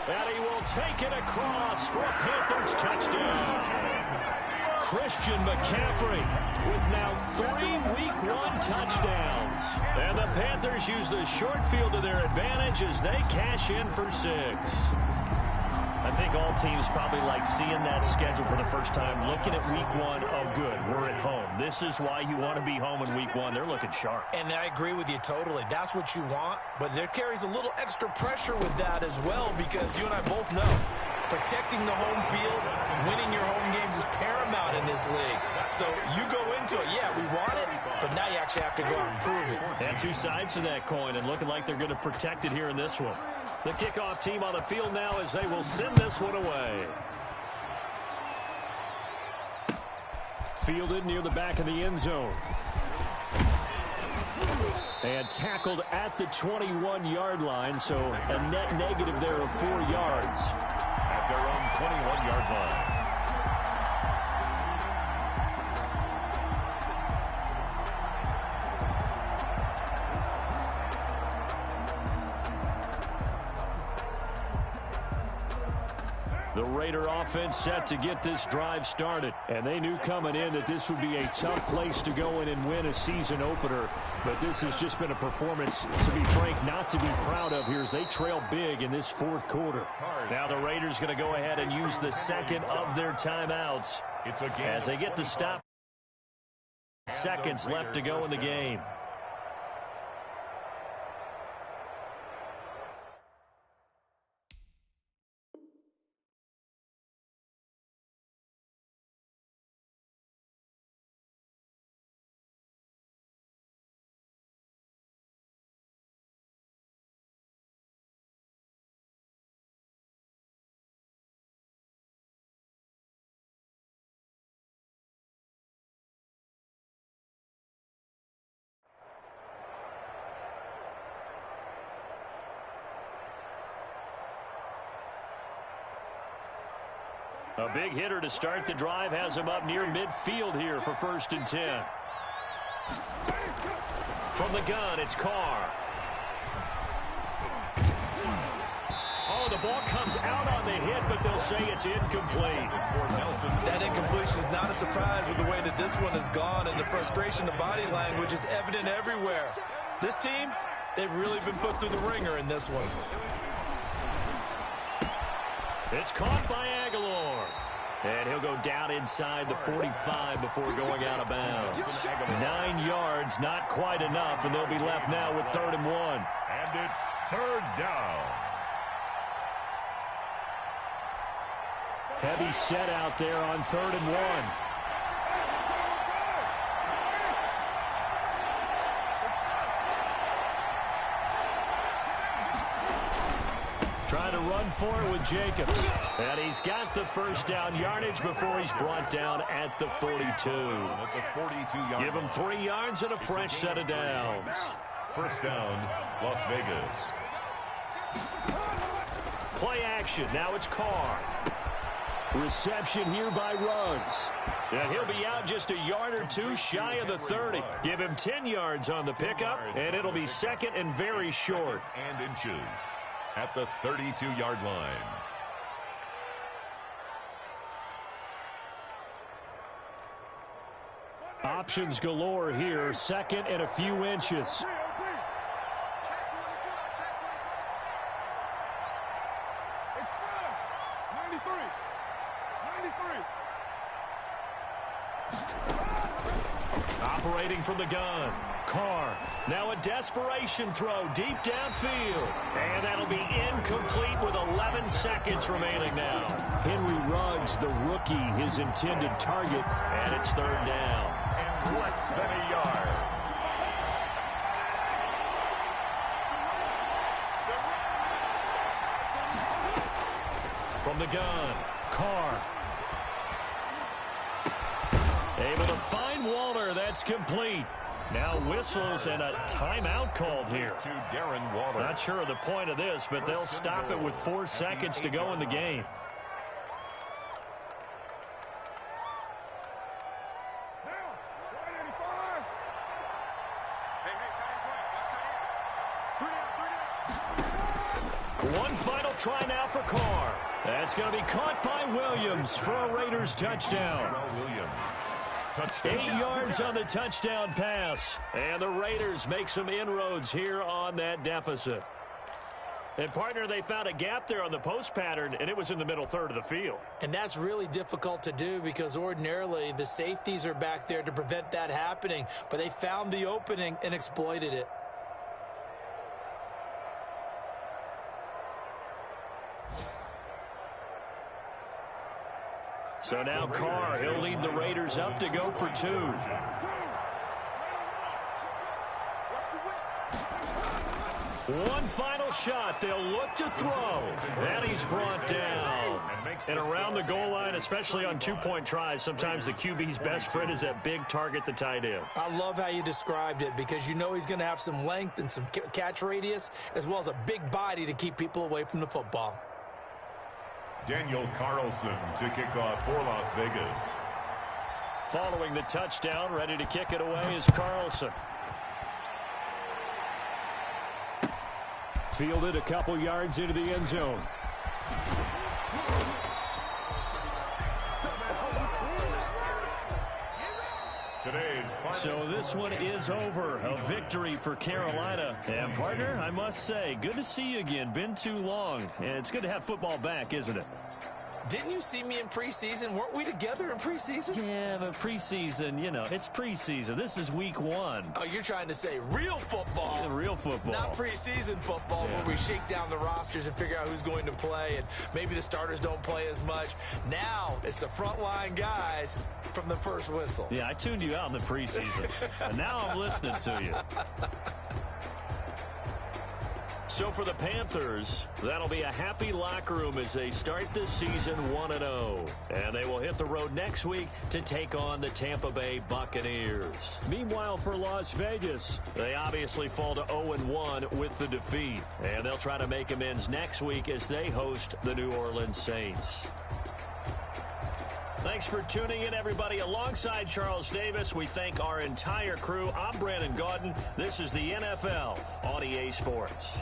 Speaker 1: And he will take it across for a Panthers touchdown. Christian McCaffrey with now 3 Week 1 touchdowns. And the Panthers use the short field to their advantage as they cash in for 6. I think all teams probably like seeing that schedule for the first time, looking at Week 1. Oh, good, we're at home. This is why you want to be home in Week 1. They're looking sharp.
Speaker 4: And I agree with you totally. That's what you want, but there carries a little extra pressure with that as well because you and I both know protecting the home field, winning your home games is paramount in this league. So you go into it, yeah, we want it, but now you actually have to go out and prove it.
Speaker 1: And 2 sides to that coin, and looking like they're going to protect it here in this one. The kickoff team on the field now as they will send this one away. Fielded near the back of the end zone. And tackled at the 21-yard line, so a net negative there of 4 yards.
Speaker 3: At their own 21-yard line.
Speaker 1: The Raider offense set to get this drive started. And they knew coming in that this would be a tough place to go in and win a season opener. But this has just been a performance, to be frank, not to be proud of here as they trail big in this 4th quarter. Now the Raiders going to go ahead and use the 2nd of their timeouts as they get the stop. Seconds left to go in the game. A big hitter to start the drive has him up near midfield here for 1st and 10. From the gun, it's Carr. Oh, the ball comes out on the hit, but they'll say it's incomplete.
Speaker 4: That incompletion is not a surprise with the way that this one has gone, and the frustration of body language is evident everywhere. This team, they've really been put through the ringer in this one.
Speaker 1: It's caught by Aguilar. And he'll go down inside the 45 before going out of bounds. 9 yards, not quite enough, and they'll be left now with 3rd and 1.
Speaker 3: And it's 3rd down.
Speaker 1: Heavy set out there on 3rd and 1. Trying to run for it with Jacobs. And he's got the first down yardage before he's brought down at the 42.
Speaker 3: At the 42-yard
Speaker 1: Give him 3 yards and a fresh set of downs.
Speaker 3: First down, Las Vegas.
Speaker 1: Play action. Now it's Carr. Reception here by Ruggs. And he'll be out just a yard or two shy of the 30. Give him 10 yards on the pickup, and it'll be second and very short.
Speaker 3: And inches at the 32-yard line.
Speaker 1: Options galore here. Second and a few inches. Operating from the gun. Carr. Now a desperation throw deep downfield. And that'll be incomplete with 11 seconds remaining now. Henry Ruggs, the rookie, his intended target. And it's 3rd down.
Speaker 3: And less than a yard.
Speaker 1: From the gun. Carr. Able to find Walter. That's complete. Now whistles and a timeout called here.
Speaker 3: To Darren Waller.
Speaker 1: Not sure of the point of this, but they'll stop it with 4 seconds to go in the game. One final try now for Carr. That's going to be caught by Williams for a Raiders touchdown.
Speaker 3: Williams. Touchdown.
Speaker 1: 8 yards on the touchdown pass. And the Raiders make some inroads here on that deficit. And, partner, they found a gap there on the post pattern, and it was in the middle third of the field.
Speaker 4: And that's really difficult to do because ordinarily the safeties are back there to prevent that happening. But they found the opening and exploited it.
Speaker 1: So now Carr, he'll lead the Raiders up to go for 2. One final shot. They'll look to throw. And he's brought down. And around the goal line, especially on 2-point tries, sometimes the QB's best friend is that big target, the tight end.
Speaker 4: I love how you described it because you know he's going to have some length and some catch radius as well as a big body to keep people away from the football.
Speaker 3: Daniel Carlson to kick off for Las Vegas.
Speaker 1: Following the touchdown, ready to kick it away is Carlson. Fielded a couple yards into the end zone. So this one is over. A victory for Carolina. And, partner, I must say, good to see you again. Been too long. And it's good to have football back, isn't it?
Speaker 4: Didn't you see me in preseason? Weren't we together in preseason?
Speaker 1: Yeah, but preseason, you know, it's preseason. This is week 1.
Speaker 4: Oh, you're trying to say real football.
Speaker 1: Yeah, real football.
Speaker 4: Not preseason football where we shake down the rosters and figure out who's going to play and maybe the starters don't play as much. Now it's the frontline guys from the first whistle.
Speaker 1: Yeah, I tuned you out in the preseason. And now I'm listening to you. So for the Panthers, that'll be a happy locker room as they start this season 1-0. And they will hit the road next week to take on the Tampa Bay Buccaneers. Meanwhile, for Las Vegas, they obviously fall to 0-1 with the defeat. And they'll try to make amends next week as they host the New Orleans Saints. Thanks for tuning in, everybody. Alongside Charles Davis, we thank our entire crew. I'm Brandon Gaudin. This is the NFL on EA Sports.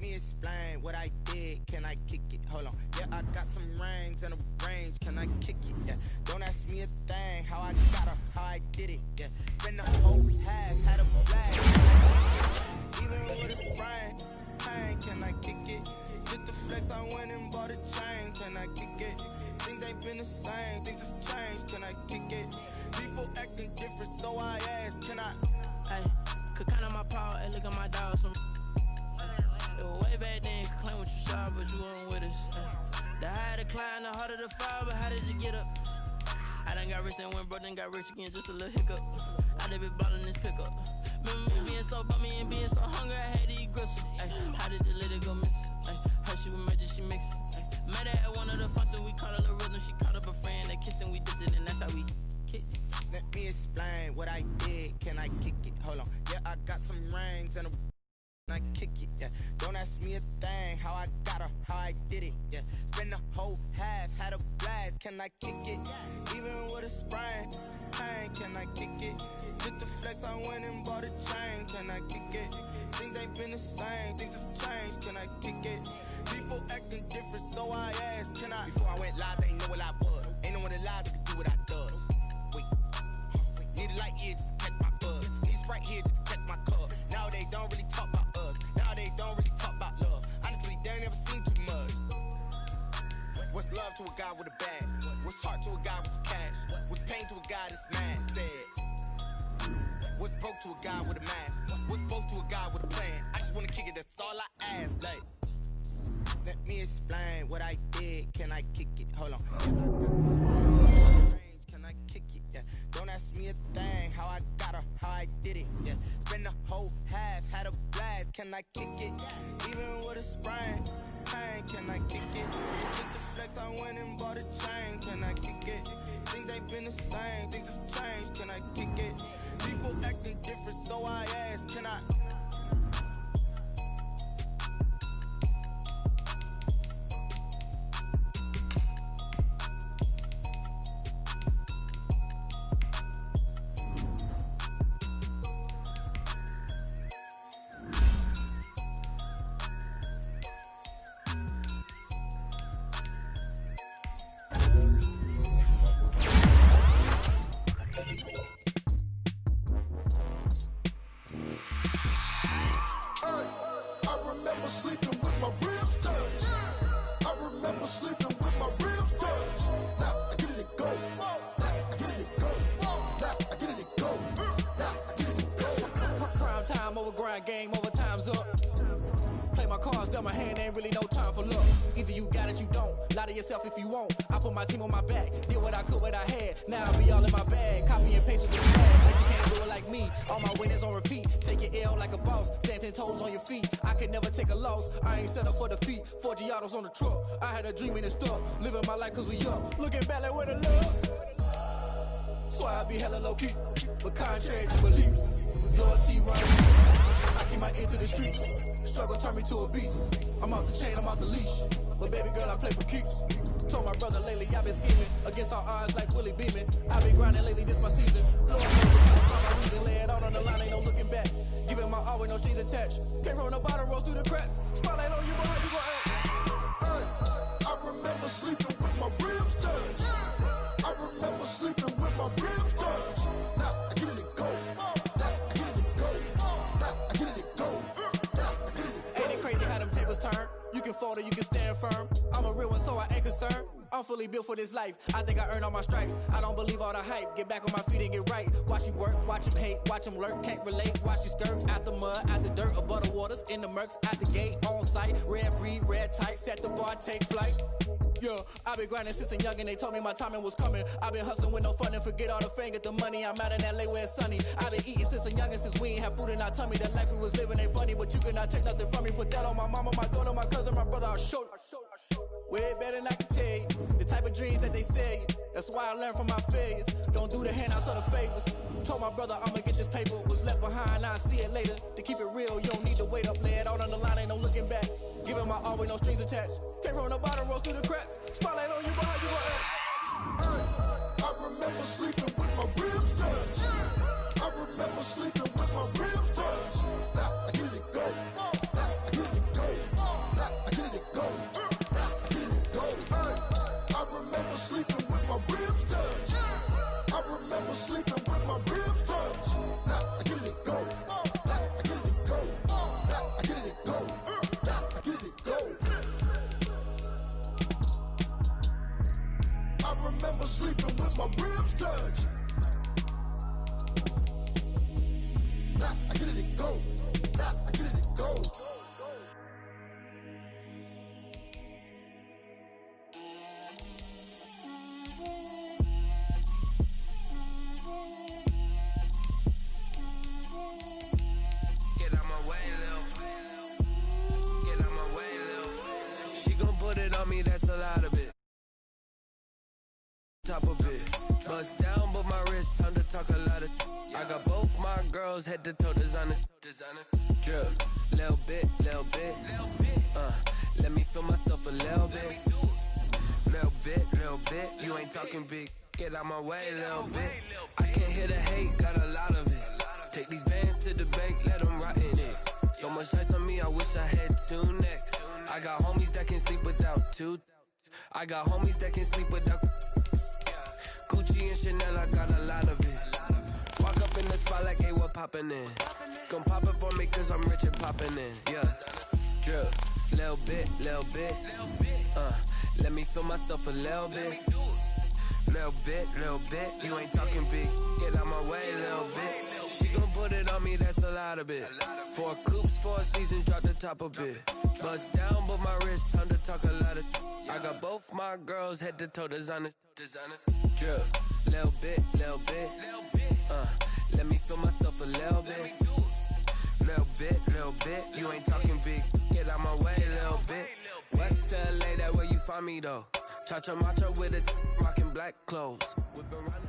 Speaker 8: me explain what I did. Can I kick it? Hold on. Yeah, I got some rings and a range. Can I kick it? Yeah. Don't ask me a thing. How I got her, how I did it. Yeah. Spend the whole half, had a blast. Even with a sprain, pain. Can I kick it? Just the flex, I went and bought a chain. Can I kick it? Things ain't been the same. Things have changed. Can I kick it? People acting different, so I ask. Can I?
Speaker 6: Hey, could count on my power and look at my dogs from. It was way back then, could claim what you saw, but you weren't with us. The higher the climb, the harder the fall, but how did you get up? I done got rich and went broke, then got rich again, just a little hiccup. I done been ballin' this pickup. Remember me being so bummy and being so hungry, I had to eat gristle. How did the lady go miss? How she was magic, she mixed. Met her at one of the functions, we caught her the rhythm, she caught up a friend, they kissed and we dipped it, and that's how we kicked it.
Speaker 8: Let me explain what I did. Can I kick it? Hold on. Yeah, I got some rings and a I kick it. Yeah. Don't ask me a thing. How I got her, how I did it. Yeah. Spend the whole half, had a blast. Can I kick it? Even with a sprain, pain. Can I kick it? Just the flex, I went and bought a chain. Can I kick it? Things ain't been the same. Things have changed. Can I kick it? People acting different, so I ask. Can I? Before I went live, they ain't know what I was. Ain't no one alive that could do what I does. Wait. Need a light here just to catch my buzz. Need Sprite here just to catch my cup. Now they don't really talk about us. Now they don't really talk about love. Honestly, they ain't never seen too much. What's love to a guy with a bag? What's heart to a guy with cash? What's pain to a guy that's mad? Said. What's broke to a guy with a mask? What's both to a guy with a plan? I just wanna kick it, that's all I ask. Like, let me explain what I did. Can I kick it? Hold on. Can I kick it? Yeah. Don't ask me a thing. How I got her, how I did it. Yeah. Spend the whole half, had a blast. Can I kick it? Even with a sprain, pain. Can I kick it? Just the flex, I went and bought a chain. Can I kick it? Things ain't been the same. Things have changed. Can I kick it? People acting different, so I ask. Can I?
Speaker 6: Game over, time's up. Play my cards, dealt my hand, ain't really no time for luck. Either you got it, you don't. Lie to yourself if you won't. I put my team on my back, did what I could, what I had. Now I be all in my bag, copy and paste with the bag. But you can't do it like me. All my winners on repeat. Take your L like a boss, stand 10 toes on your feet. I can never take a loss. I ain't set up for defeat. 4 Giottos on the truck. I had a dream and it stuck. Living my life cause we young. Looking back like where the love. Swear I be hella low key, but contrary to belief, loyalty runs. I keep my ear to the streets. Struggle turned me to a beast. I'm off the chain, I'm off the leash. But baby girl, I play for keeps. Told my brother lately, I've been scheming against all odds like Willie Beeman. I've been grinding lately, this my season. Lord knows I'm trying to find my reason. Lay it out on the line, ain't no looking back. Giving my all with no strings attached. Came from the bottom, rose through the cracks. Spotlight on you, boy, how you gon' act?
Speaker 9: I remember sleeping with my ribs touched. I remember sleeping with my ribs touched. Now I get it to go.
Speaker 6: You can fold or you can stand firm. I'm a real one, so I ain't concerned. I'm fully built for this life. I think I earned all my stripes. I don't believe all the hype. Get back on my feet and get right. Watch you work, watch him hate, watch him lurk. Can't relate, watch you skirt. Out the mud, out the dirt, above the waters, in the murks, out the gate, on site. Red breed, red tight, set the bar, take flight. Yeah, I've been grinding since a young and they told me my timing was coming. I've been hustling with no fun and forget all the fame, get the money. I'm out in LA where it's sunny. I've been eating since a young and since we ain't have food in our tummy. The life we was living ain't funny, but you cannot take nothing from me. Put that on my mama, my daughter, my cousin, my brother, I'll show you. Way better than I can tell you. The type of dreams that they sell you. That's why I learned from my failures. Don't do the handouts or the favors. Told my brother I'ma get this paper. Was left behind, I'll see it later. To keep it real, you don't need to wait up. Lay it out on the line, ain't no looking back. Giving my all with no strings attached. Came from the bottom, rose through the cracks. Spotlight on you, boy, how you gon' act?
Speaker 9: I remember sleeping with my ribs touched. I remember sleeping with my ribs touched. Now I get it to go. Now I get it to go.
Speaker 10: girls head to toe designer. Drip, little bit. Let me feel myself a little bit. Little bit. You ain't talking big. Get out my way, little bit. I can't hear the hate, got a lot of it. Take these bands to the bank, let them rot in it. So much ice on me, I wish I had two necks. I got homies that can sleep without two. I got homies that can sleep without Gucci and Chanel, I got a lot of it. Walk up in the spot like, hey, what poppin' in? Gon' pop it for me cause I'm rich and poppin' in. Yeah, drip, little bit. Let me feel myself a little bit. Little bit. You ain't talking big. Get out my way, little bit. She gon' put it on me, that's a lot of it. 4 coops, 4 seasons, drop the top a bit. Bust down, but my wrist, time to talk a lot of. I got both my girls head to toe designer. Drip, little bit. Let me feel myself a little bit. Little bit. You ain't talking big. Get out my way, little bit. West LA, that where you find me though. Cha-cha macha with it, rockin' black clothes. Whip around.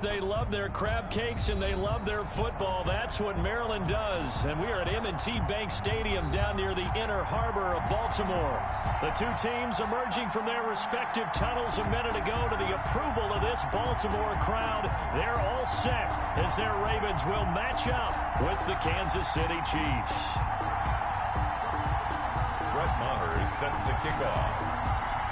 Speaker 1: They love their crab cakes and they love their football. That's what Maryland does. And we are at M&T Bank Stadium down near the inner harbor of Baltimore. The two teams emerging from their respective tunnels a minute ago to the approval of this Baltimore crowd. They're all set as their Ravens will match up with the Kansas City Chiefs.
Speaker 3: Brett Maher is set to kick off.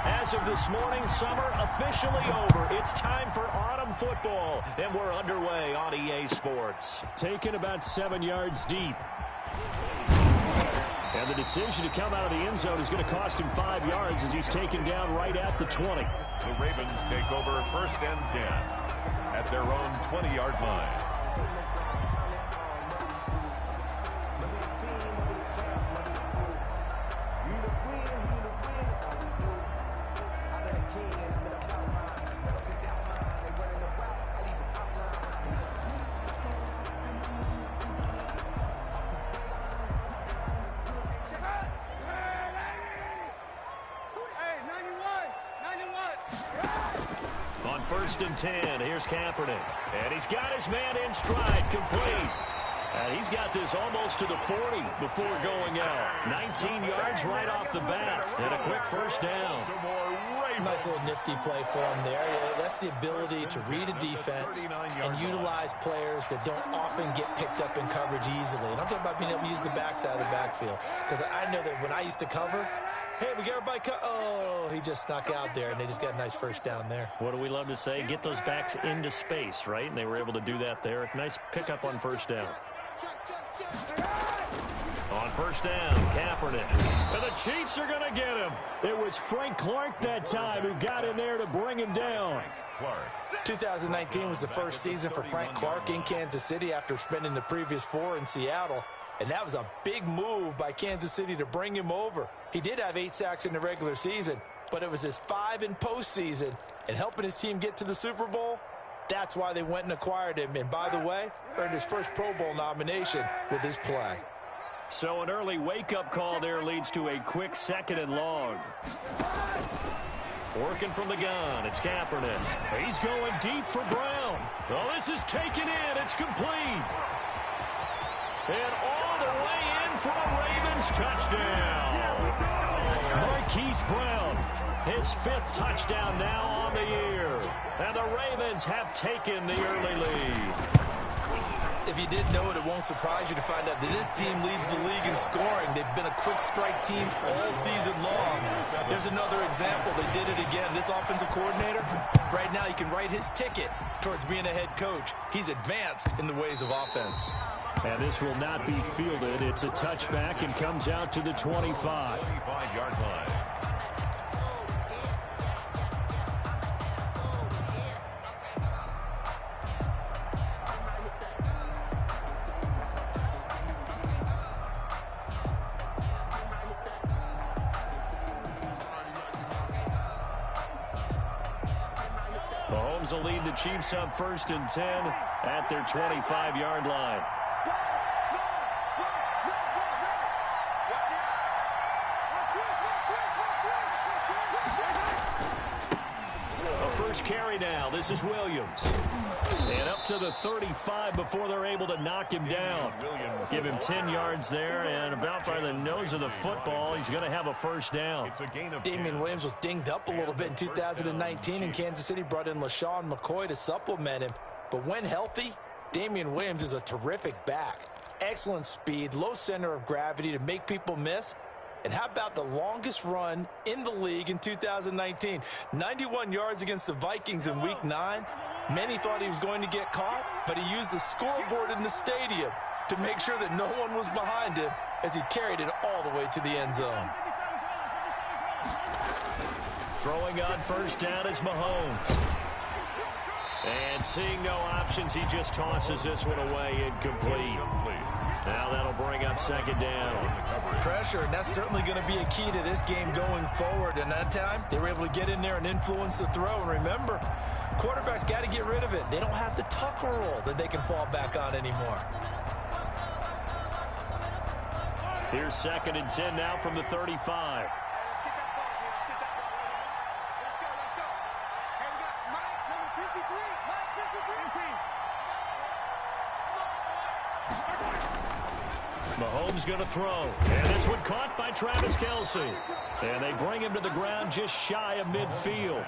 Speaker 1: As of this morning, summer officially over. It's time for autumn football, and we're underway on EA Sports. Taken about 7 yards deep. And the decision to come out of the end zone is going to cost him 5 yards as he's taken down right at the 20.
Speaker 3: The Ravens take over 1st and 10 at their own 20-yard line.
Speaker 1: On 1st and 10, here's Kaepernick. And he's got his man in stride, complete. And he's got this almost to the 40 before going out. 19 yards right off the bat. And a quick first down.
Speaker 4: Nice little nifty play for him there. Yeah, that's the ability to read a defense and utilize players that don't often get picked up in coverage easily. And I'm talking about being able to use the backside of the backfield. Because I know that when I used to cover, hey, we got everybody cut. Oh, he just snuck out there, and they just got a nice first down there.
Speaker 1: What do we love to say? Get those backs into space, right? And they were able to do that there. Nice pickup on first down. On first down, Kaepernick. And the Chiefs are going to get him. It was Frank Clark that time who got in there to bring him down.
Speaker 4: 2019 was the first season for Frank Clark in Kansas City after spending the previous 4 in Seattle. And that was a big move by Kansas City to bring him over. He did have 8 sacks in the regular season, but it was his 5 in postseason. And helping his team get to the Super Bowl, that's why they went and acquired him. And by the way, earned his first Pro Bowl nomination with his play.
Speaker 1: So an early wake-up call there leads to a quick 2nd and long. Working from the gun, it's Kaepernick. He's going deep for Brown. Oh, this is taken in. It's complete. And all the way in for a Ravens touchdown. Marquise Brown, his 5th touchdown now on the year. And the Ravens have taken the early lead.
Speaker 4: If you didn't know it, it won't surprise you to find out that this team leads the league in scoring. They've been a quick strike team all season long. There's another example. They did it again. This offensive coordinator, right now, you can write his ticket towards being a head coach. He's advanced in the ways of offense.
Speaker 1: And this will not be fielded. It's a touchback and comes out to the 25.
Speaker 3: 25-yard line.
Speaker 1: Mahomes will lead the Chiefs up 1st and 10 at their 25-yard line. carry now. This is Williams. And up to the 35 before they're able to knock him down. Give him 10 yards there, and about by the nose of the football, he's going to have a first down.
Speaker 4: Damian Williams was dinged up a little bit in 2019, and Kansas City brought in LaShawn McCoy to supplement him. But when healthy, Damian Williams is a terrific back. Excellent speed, low center of gravity to make people miss. And how about the longest run in the league in 2019? 91 yards against the Vikings in Week 9. Many thought he was going to get caught, but he used the scoreboard in the stadium to make sure that no one was behind him as he carried it all the way to the end zone.
Speaker 1: Throwing on first down is Mahomes. And seeing no options, he just tosses this one away, incomplete. Now that'll bring up second down.
Speaker 4: Pressure, and that's certainly going to be a key to this game going forward. And that time, they were able to get in there and influence the throw. And remember, quarterbacks got to get rid of it. They don't have the tuck roll that they can fall back on anymore.
Speaker 1: Here's 2nd and 10 now from the 35. Mahomes going to throw. And this one caught by Travis Kelce. And they bring him to the ground just shy of midfield.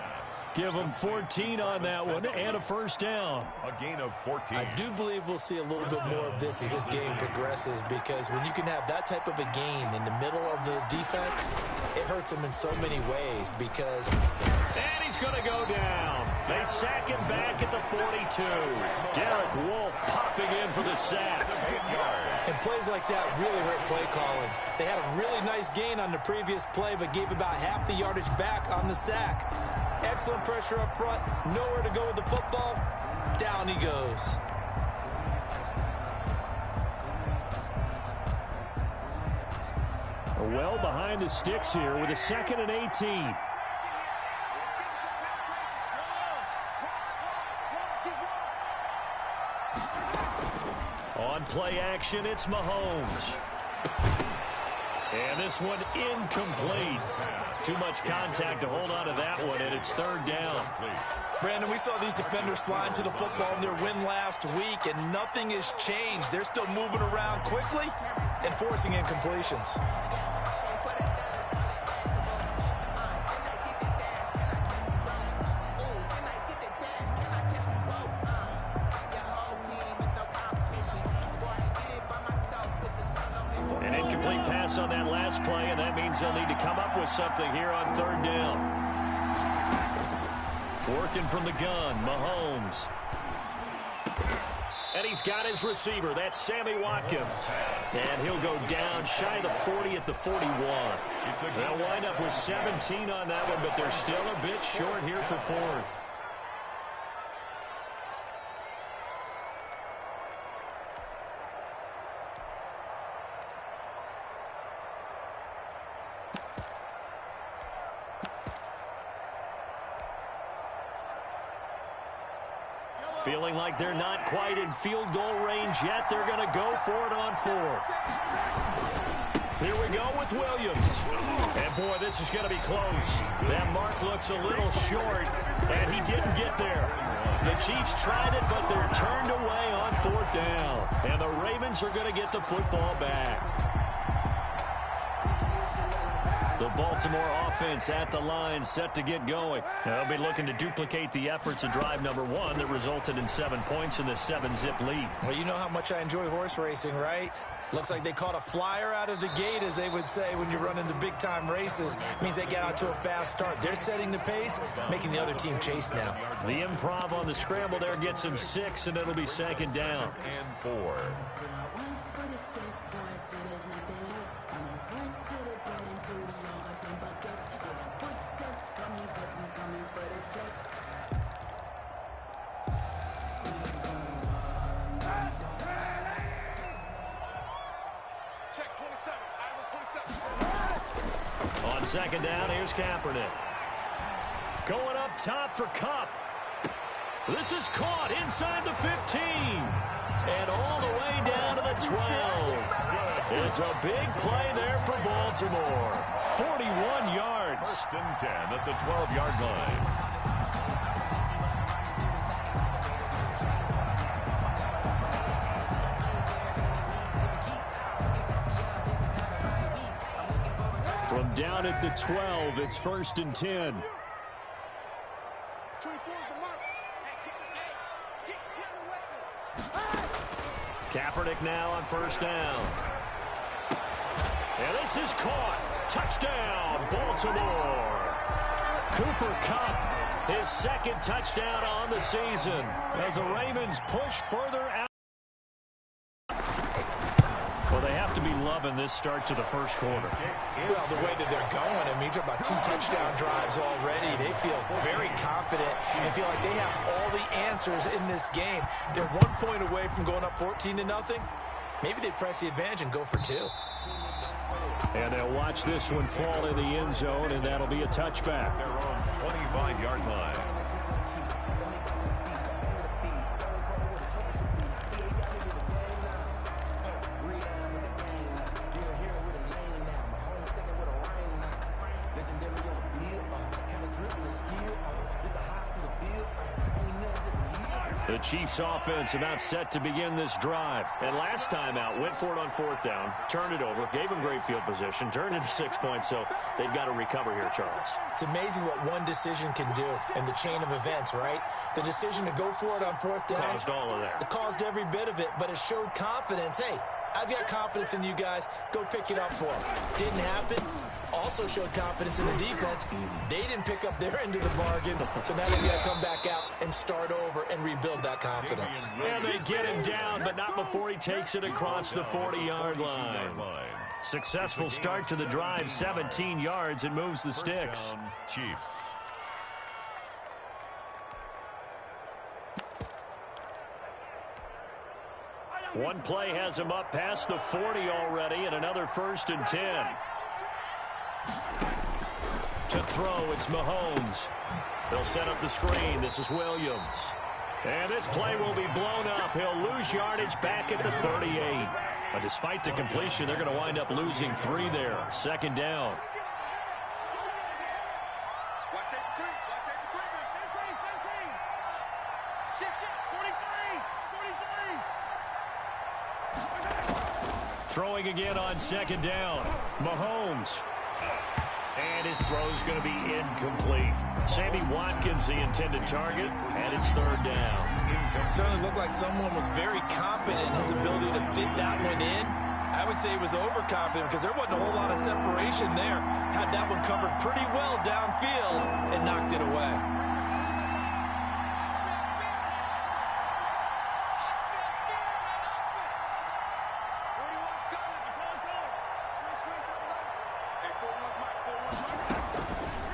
Speaker 1: Give him 14 on that one and a first down.
Speaker 3: A gain of 14.
Speaker 4: I do believe we'll see a little bit more of this as this game progresses, because when you can have that type of a gain in the middle of the defense, it hurts them in so many ways because...
Speaker 1: And he's going to go down. They sack him back at the 42. Derek Wolfe popping in for the sack.
Speaker 4: And plays like that really hurt play calling. They had a really nice gain on the previous play, but gave about half the yardage back on the sack. Excellent pressure up front. Nowhere to go with the football. Down he goes.
Speaker 1: Well behind the sticks here with a 2nd and 18. On play action, it's Mahomes. And this one incomplete. Too much contact to hold on to that one, and it's 3rd down.
Speaker 4: Brandon, we saw these defenders flying to the football in their win last week, and nothing has changed. They're still moving around quickly and forcing incompletions.
Speaker 1: An incomplete pass on that last play, and that means they'll need to come up with something here on 3rd down. Working from the gun, Mahomes. And he's got his receiver. That's Sammy Watkins. And he'll go down shy of the 40 at the 41. They'll wind up with 17 on that one, but they're still a bit short here for 4th. Feeling like they're not quite in field goal range yet. They're going to go for it on 4th. Here we go with Williams. And, boy, this is going to be close. That mark looks a little short, and he didn't get there. The Chiefs tried it, but they're turned away on 4th down. And the Ravens are going to get the football back. The Baltimore offense at the line, set to get going. They'll be looking to duplicate the efforts of drive number 1 that resulted in 7 points in the 7-zip lead.
Speaker 4: Well, you know how much I enjoy horse racing, right? Looks like they caught a flyer out of the gate, as they would say when you're running the big-time races. Means they get out to a fast start. They're setting the pace, making the other team chase now.
Speaker 1: The improv on the scramble there gets him 6, and it'll be 2nd down.
Speaker 3: And 4.
Speaker 1: On 2nd down, here's Kaepernick. Going up top for Kupp. This is caught inside the 15. And all the way down to the 12. It's a big play there for Baltimore. 41 yards.
Speaker 3: 1st and 10 at the 12-yard line.
Speaker 1: From down at the 12, it's 1st and 10.
Speaker 7: 24 is the mark.
Speaker 1: Kaepernick now on 1st down. And this is caught. Touchdown, Baltimore. Cooper Kupp, his 2nd touchdown on the season as the Ravens push further out. Well, they have to be loving this start to the 1st quarter.
Speaker 4: Well, the way that they're going, I mean, you're talking about 2 touchdown drives already. They feel very confident and feel like they have all the answers in this game. They're 1 point away from going up 14-0. Maybe they press the advantage and go for 2.
Speaker 1: And they'll watch this one fall in the end zone, and that'll be a touchback.
Speaker 3: Their own 25-yard line.
Speaker 1: The Chiefs offense about set to begin this drive. And last time out, went for it on 4th down, turned it over, gave them great field position, turned it to 6 points, so they've got to recover here, Charles.
Speaker 4: It's amazing what one decision can do in the chain of events, right? The decision to go for it on 4th down.
Speaker 1: Caused all of that.
Speaker 4: It caused every bit of it, but it showed confidence. Hey, I've got confidence in you guys. Go pick it up for them. Didn't happen. Also showed confidence in the defense. They didn't pick up their end of the bargain, so now they've got to come back out and start over and rebuild that confidence.
Speaker 1: And they get him down, but not before he takes it across the 40-yard line. Successful start to the drive, 17 yards, and moves the sticks.
Speaker 3: Chiefs.
Speaker 1: One play has him up past the 40 already, and another 1st and 10. To throw, it's Mahomes. They'll set up the screen. This is Williams. And this play will be blown up. He'll lose yardage back at the 38. But despite the completion, they're going to wind up losing 3 there. 2nd down. Throwing again on 2nd down. Mahomes. And his throw's going to be incomplete. Sammy Watkins, the intended target, and it's 3rd down.
Speaker 4: It certainly looked like someone was very confident in his ability to fit that one in. I would say he was overconfident because there wasn't a whole lot of separation there. Had that one covered pretty well downfield and knocked it away.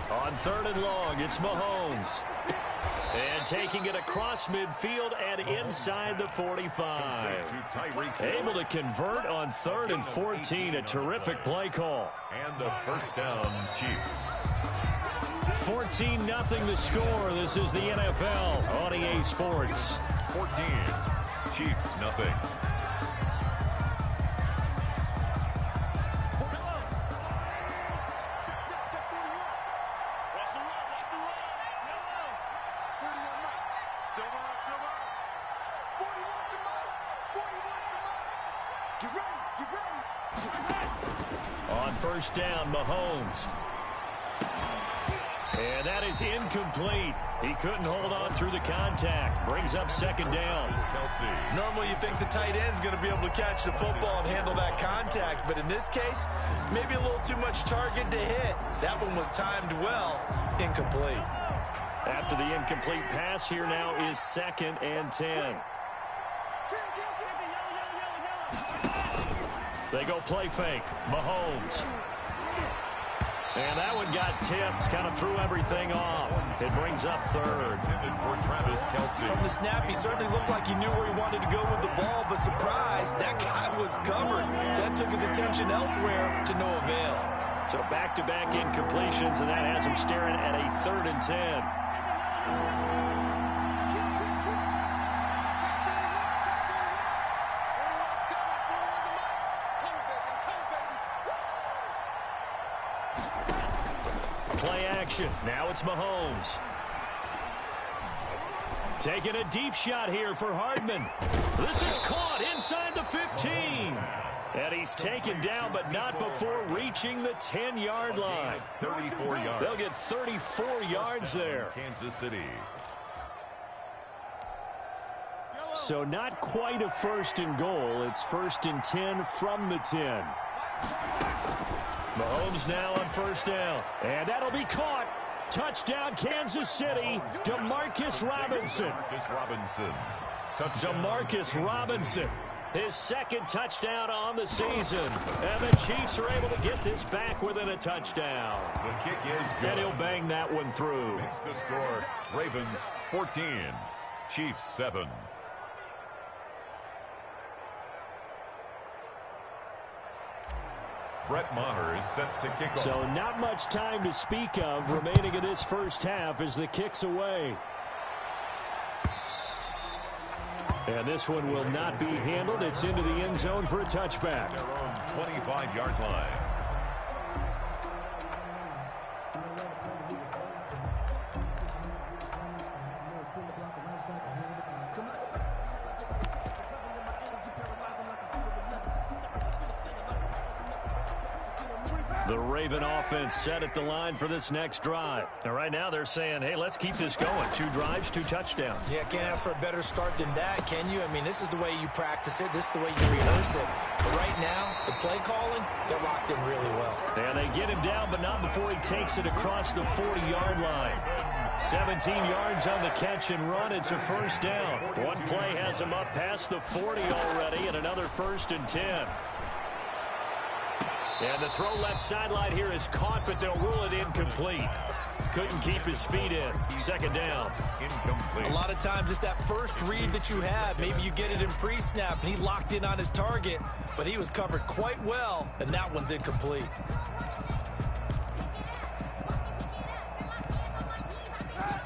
Speaker 1: On 3rd and long, it's Mahomes. And taking it across midfield and inside the 45. Able to convert on 3rd and 14. A terrific play call.
Speaker 3: And a 1st down, Chiefs.
Speaker 1: 14-0 the score. This is the NFL on EA Sports.
Speaker 3: 14. Chiefs, nothing.
Speaker 1: On 1st down, Mahomes. And that is incomplete. He couldn't hold on through the contact. Brings up 2nd down.
Speaker 4: Normally you think the tight end's going to be able to catch the football and handle that contact, but in this case, maybe a little too much target to hit. That one was timed well. Incomplete.
Speaker 1: After the incomplete pass, here now is 2nd and 10. They go play fake. Mahomes. And that one got tipped. Kind of threw everything off. It brings up 3rd.
Speaker 4: From the snap, he certainly looked like he knew where he wanted to go with the ball, but surprise, that guy was covered. So that took his attention elsewhere to no avail.
Speaker 1: So back-to-back incompletions, and that has him staring at a 3rd and 10. Play action. Now it's Mahomes. Taking a deep shot here for Hardman. This is caught inside the 15. And he's taken down, but not before reaching the 10-yard line.
Speaker 3: 34 yards.
Speaker 1: They'll get 34 yards there.
Speaker 3: Kansas City.
Speaker 1: So not quite a first and goal. It's first and 10 from the 10. Mahomes now on first down. And that'll be caught. Touchdown, Kansas City. DeMarcus Robinson. DeMarcus Robinson. His second touchdown on the season. And the Chiefs are able to get this back within a touchdown.
Speaker 3: The kick is good.
Speaker 1: And he'll bang that one through.
Speaker 3: Makes the score Ravens 14, Chiefs 7. Brett Maher is set to kick off.
Speaker 1: So not much time to speak of remaining in this first half as the kick's away. And this one will not be handled. It's into the end zone for a touchback.
Speaker 3: Their own 25-yard line.
Speaker 1: The Raven offense set at the line for this next drive. Now, right now they're saying, hey, let's keep this going. 2 drives, 2 touchdowns.
Speaker 4: Yeah, can't ask for a better start than that, can you? I mean, this is the way you practice it. This is the way you rehearse it. But right now, the play calling, they're locked in really well.
Speaker 1: And they get him down, but not before he takes it across the 40-yard line. 17 yards on the catch and run. It's a first down. One play has him up past the 40 already, and another first and 10. And the throw left sideline here is caught, but they'll rule it incomplete. Couldn't keep his feet in. Second down.
Speaker 3: Incomplete.
Speaker 4: A lot of times it's that first read that you have. Maybe you get it in pre-snap, and he locked in on his target, but he was covered quite well, and that one's incomplete.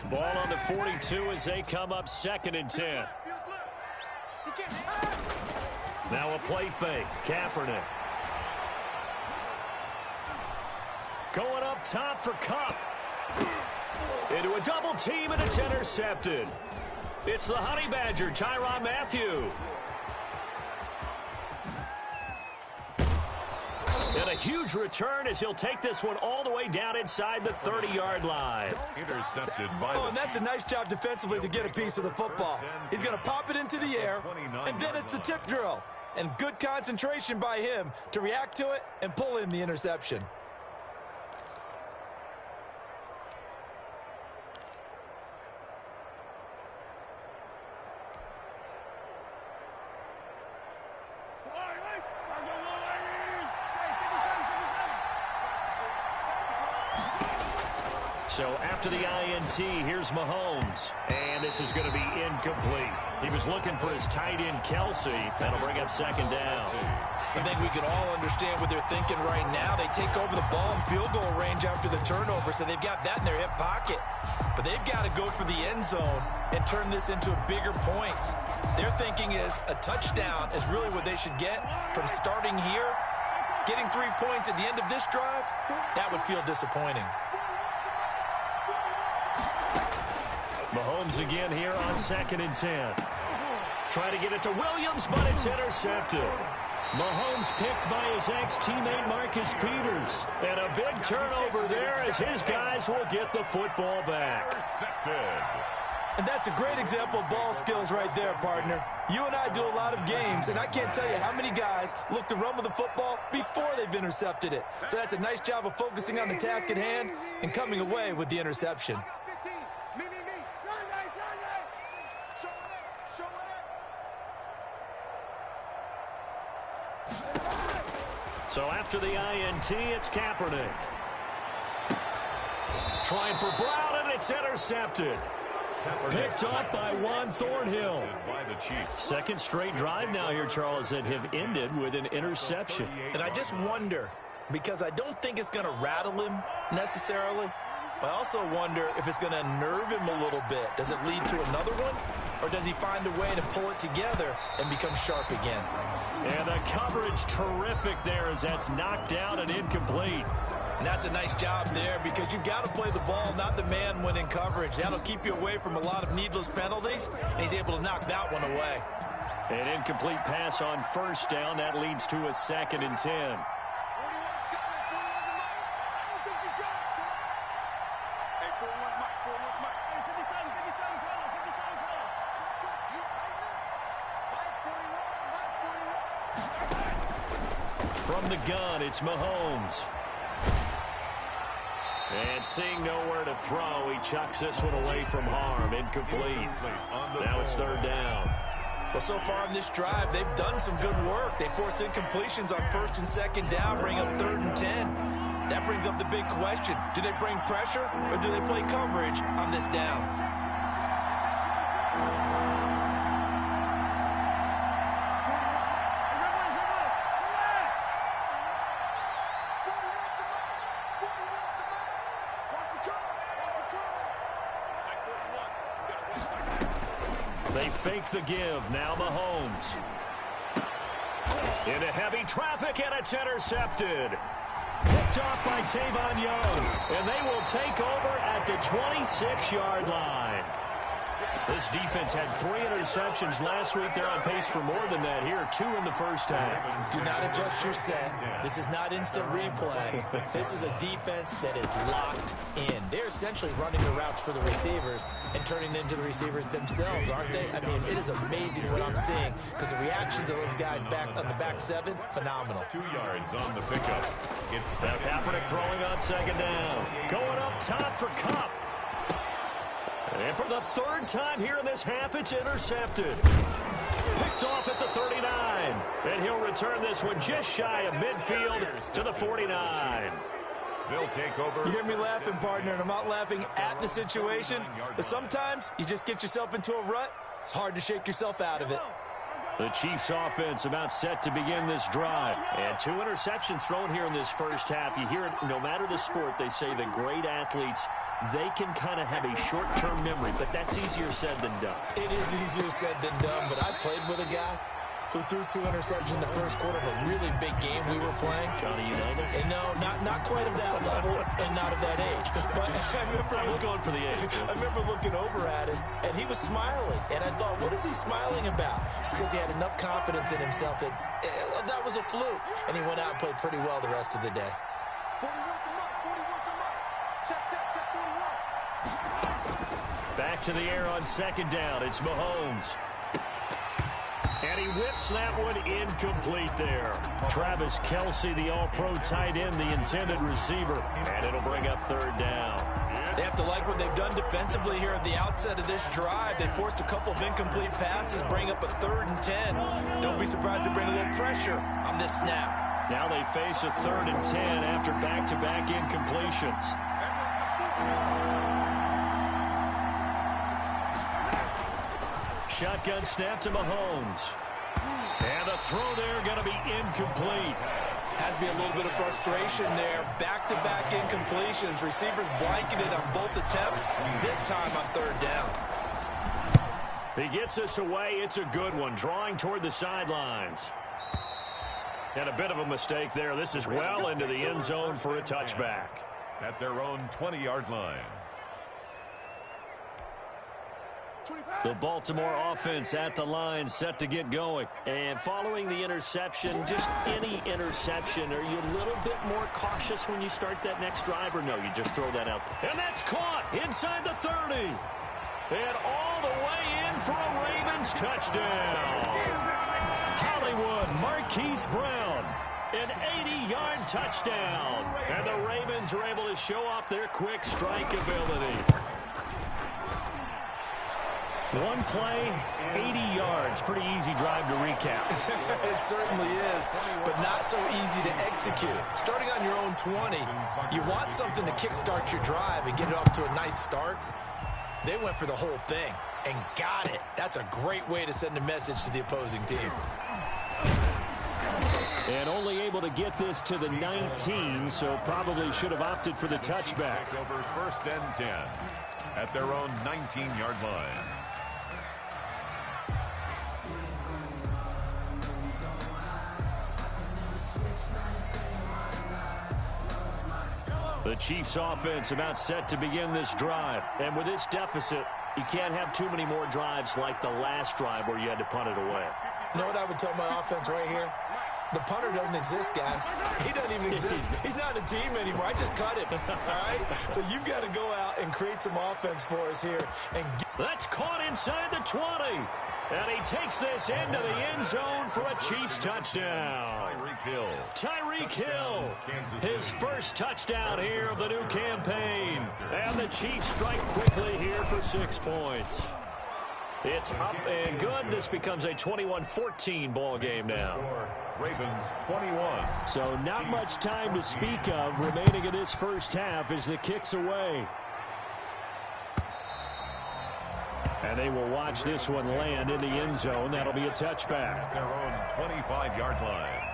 Speaker 1: Ball on the 42 as they come up second and 10. Now a play fake. Kaepernick. Going up top for Kupp. Into a double team, and it's intercepted. It's the Honey Badger, Tyrann Mathieu. And a huge return as he'll take this one all the way down inside the 30-yard line.
Speaker 3: Intercepted by
Speaker 4: and that's a nice job defensively to get a piece of the football. He's going to pop it into the air, and then it's the tip drill. And good concentration by him to react to it and pull in the interception.
Speaker 1: So after the INT, here's Mahomes. And this is going to be incomplete. He was looking for his tight end, Kelsey. That'll bring up second down.
Speaker 4: I think we can all understand what they're thinking right now. They take over the ball in field goal range after the turnover, so they've got that in their hip pocket. But they've got to go for the end zone and turn this into bigger points. Their thinking is a touchdown is really what they should get from starting here. Getting 3 points at the end of this drive, that would feel disappointing.
Speaker 1: Mahomes again here on second and 10. Trying to get it to Williams, but it's intercepted. Mahomes picked by his ex-teammate Marcus Peters. And a big turnover there as his guys will get the football back.
Speaker 3: Intercepted.
Speaker 4: And that's a great example of ball skills right there, partner. You and I do a lot of games, and I can't tell you how many guys look to run with the football before they've intercepted it. So that's a nice job of focusing on the task at hand and coming away with the interception.
Speaker 1: So after the INT, it's Kaepernick. Trying for Brown, and it's intercepted. Picked up by Juan Thornhill. Second straight drive now here, Charles, that have ended with an interception.
Speaker 4: And I just wonder, because I don't think it's going to rattle him necessarily, but I also wonder if it's going to nerve him a little bit. Does it lead to another one? Or does he find a way to pull it together and become sharp again?
Speaker 1: And the coverage terrific there as that's knocked down and incomplete.
Speaker 4: And that's a nice job there because you've got to play the ball, not the man when in coverage. That'll keep you away from a lot of needless penalties, and he's able to knock that one away.
Speaker 1: An incomplete pass on first down. That leads to a 2nd and 10. From the gun, it's Mahomes. And seeing nowhere to throw, he chucks this one away from harm. Incomplete. Now it's 3rd down.
Speaker 4: Well, so far in this drive, they've done some good work. They force incompletions on 1st and 2nd down, bring up 3rd and 10. That brings up the big question. Do they bring pressure or do they play coverage on this down?
Speaker 1: They fake the give. Now Mahomes. Into heavy traffic, and it's intercepted. Picked off by Tavon Young. And they will take over at the 26-yard line. This defense had 3 interceptions last week. They're on pace for more than that here. 2 in the first half.
Speaker 4: Do not adjust your set. This is not instant replay. This is a defense that is locked in. They're essentially running the routes for the receivers and turning into the receivers themselves, aren't they? I mean, it is amazing what I'm seeing because the reactions of those guys back on the back 7, phenomenal.
Speaker 3: 2 yards on the pickup. It's
Speaker 1: Kaepernick throwing on 2nd down. Going up top for Kupp. And for the 3rd time here in this half, it's intercepted. Picked off at the 39. And he'll return this one just shy of midfield to the 49.
Speaker 3: They'll take over.
Speaker 4: You hear me laughing, partner, and I'm not laughing at the situation. But sometimes you just get yourself into a rut. It's hard to shake yourself out of it.
Speaker 1: The Chiefs offense about set to begin this drive. And 2 interceptions thrown here in this first half. You hear it, no matter the sport, they say the great athletes, they can kind of have a short-term memory, but that's easier said than done.
Speaker 4: It is easier said than done, but I played with a guy who threw 2 interceptions in the first quarter of a really big game we were playing.
Speaker 1: Johnny Unitas?
Speaker 4: And no, not quite of that level and not of that age. But I
Speaker 1: was going for the age.
Speaker 4: I remember looking over at him, and he was smiling. And I thought, what is he smiling about? It's because he had enough confidence in himself that that was a fluke. And he went out and played pretty well the rest of the day.
Speaker 7: 41 from Mike. Check 41.
Speaker 1: Back to the air on 2nd down. It's Mahomes. And he whips that one incomplete there. Travis Kelce, the all-pro tight end, the intended receiver. And it'll bring up 3rd down.
Speaker 4: They have to like what they've done defensively here at the outset of this drive. They forced a couple of incomplete passes, bring up a 3rd and 10. Don't be surprised to bring a little pressure on this snap.
Speaker 1: Now they face a 3rd and 10 after back-to-back incompletions. Shotgun snap to Mahomes. And the throw there going to be incomplete.
Speaker 4: Has to be a little bit of frustration there. Back-to-back incompletions. Receivers blanketed on both attempts. This time on 3rd down.
Speaker 1: He gets us away. It's a good one. Drawing toward the sidelines. And a bit of a mistake there. This is well into the end zone for a touchback.
Speaker 3: At their own 20-yard line.
Speaker 1: The Baltimore offense at the line, set to get going. And following the interception, just any interception, are you a little bit more cautious when you start that next drive, or no, you just throw that out? And that's caught inside the 30. And all the way in for a Ravens touchdown. Hollywood Marquise Brown, an 80-yard touchdown. And the Ravens are able to show off their quick strike ability. One play, 80 yards. Pretty easy drive to recap.
Speaker 4: It certainly is, but not so easy to execute. Starting on your own 20, you want something to kickstart your drive and get it off to a nice start. They went for the whole thing and got it. That's a great way to send a message to the opposing team.
Speaker 1: And only able to get this to the 19, so probably should have opted for the touchback.
Speaker 3: Over 1st and 10 at their own 19-yard line.
Speaker 1: The Chiefs offense about set to begin this drive. And with this deficit, you can't have too many more drives like the last drive where you had to punt it away.
Speaker 4: You know what I would tell my offense right here? The punter doesn't exist, guys. He doesn't even exist. He's not a team anymore. I just cut him, all right? So you've got to go out and create some offense for us here. And
Speaker 1: that's caught inside the 20. And he takes this into the end zone for a Chiefs touchdown. Tyreek Hill, his first touchdown here of the new campaign. And the Chiefs strike quickly here for 6 points. It's up and good. This becomes a 21-14 ball game now.
Speaker 3: Ravens 21.
Speaker 1: So not much time to speak of remaining in this first half as the kick's away. And they will watch this one land in the end zone. That'll be a touchback.
Speaker 3: At their own 25-yard line.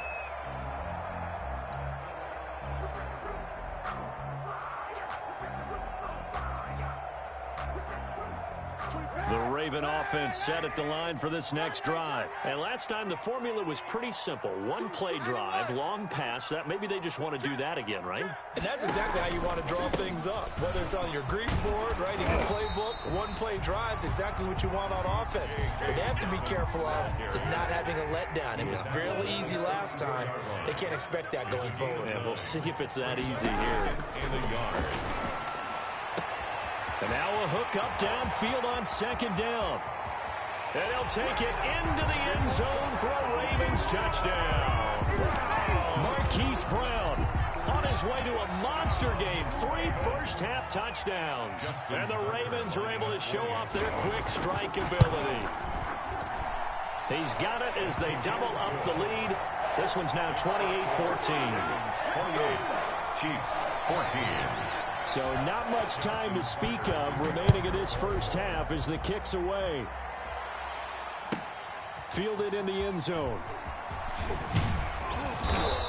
Speaker 1: The Raven offense set at the line for this next drive. And last time the formula was pretty simple. One play drive, long pass. That maybe they just want to do that again, right?
Speaker 4: And that's exactly how you want to draw things up. Whether it's on your grease board, right, in your playbook, one play drive's exactly what you want on offense. What they have to be careful of is not having a letdown. It was fairly easy last time. They can't expect that going forward.
Speaker 1: Yeah, we'll see if it's that easy here. And now a hook up downfield on second down. And he'll take it into the end zone for a Ravens touchdown. Marquise Brown on his way to a monster game. 3 first-half touchdowns. And the Ravens are able to show off their quick strike ability. He's got it as they double up the lead. This one's now 28-14.
Speaker 3: 28, Chiefs 14.
Speaker 1: So not much time to speak of remaining in this first half as the kick's away. Fielded in the end zone.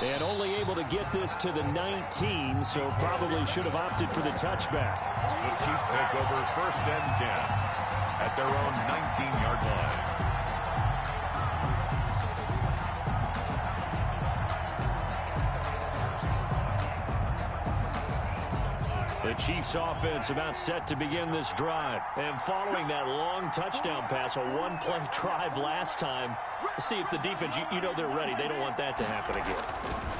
Speaker 1: And only able to get this to the 19, so probably should have opted for the touchback.
Speaker 3: The Chiefs take over 1st and 10 at their own 19-yard line.
Speaker 1: The Chiefs offense about set to begin this drive. And following that long touchdown pass, a one-play drive last time, let's see if the defense, you know they're ready. They don't want that to happen again.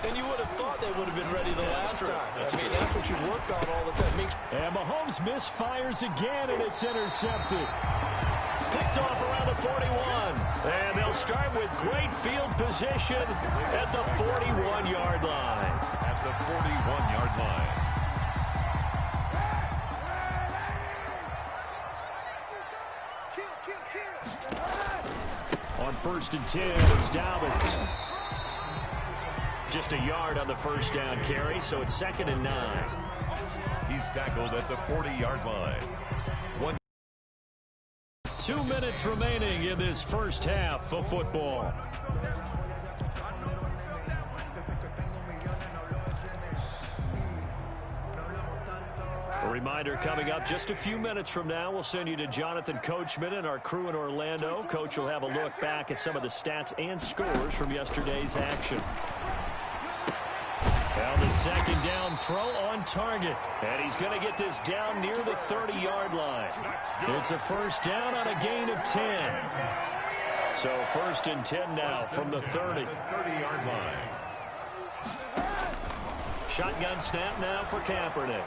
Speaker 4: And you would have thought they would have been ready the last time. That's what you worked on all the time.
Speaker 1: And Mahomes misfires again, and it's intercepted. Picked off around the 41. And they'll start with great field position at the 41-yard line.
Speaker 3: At the 41-yard line.
Speaker 1: On 1st and 10, it's Dobbins. Just a yard on the first down carry, so it's 2nd and 9.
Speaker 3: He's tackled at the 40-yard line.
Speaker 1: 2 minutes remaining in this first half of football. A reminder coming up just a few minutes from now, we'll send you to Jonathan Coachman and our crew in Orlando. Coach will have a look back at some of the stats and scores from yesterday's action. Now the second down throw on target. And he's going to get this down near the 30-yard line. It's a first down on a gain of 10. So 1st and 10 now from the 30.
Speaker 3: 30-yard line.
Speaker 1: Shotgun snap now for Kaepernick.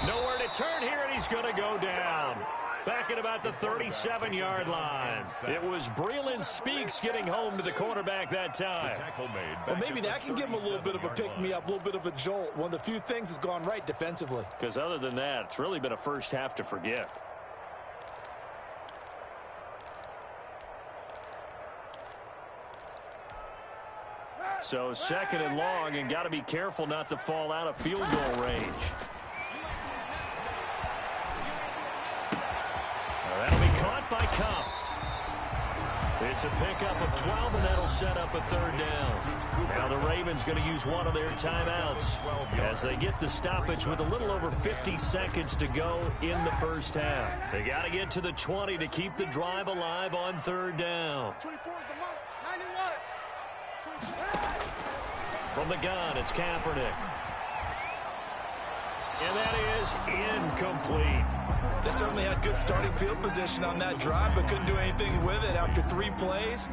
Speaker 1: Nowhere to turn here, and he's going to go down. Back at about the 37-yard line. It was Breeland Speaks getting home to the quarterback that time.
Speaker 4: Well, maybe that can give him a little bit of a pick-me-up, a little bit of a jolt. One of the few things has gone right defensively.
Speaker 1: Because other than that, it's really been a first half to forget. So 2nd and long, and got to be careful not to fall out of field goal range. That'll be caught by Cup. It's a pickup of 12, and that'll set up a 3rd down. Now the Ravens going to use one of their timeouts as they get the stoppage with a little over 50 seconds to go in the first half. They got to get to the 20 to keep the drive alive on 3rd down.
Speaker 7: 24 is the mark. 91.
Speaker 1: From the gun, it's Kaepernick. And that is incomplete.
Speaker 4: They certainly had good starting field position on that drive, but couldn't do anything with it after 3 plays.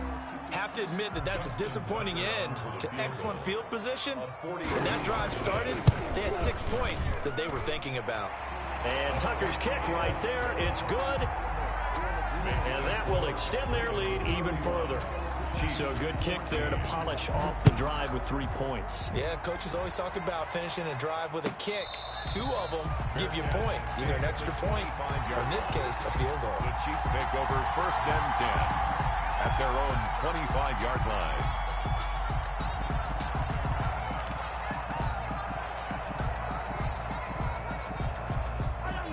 Speaker 4: Have to admit that that's a disappointing end to excellent field position. When that drive started, they had 6 points that they were thinking about.
Speaker 1: And Tucker's kick right there. It's good. And that will extend their lead even further. So good kick there to polish off the drive with 3 points.
Speaker 4: Yeah, coaches always talk about finishing a drive with a kick. 2 of them give you points, either an extra point or, in this case, a field goal.
Speaker 3: The Chiefs take over 1st and 10 at their own 25-yard line.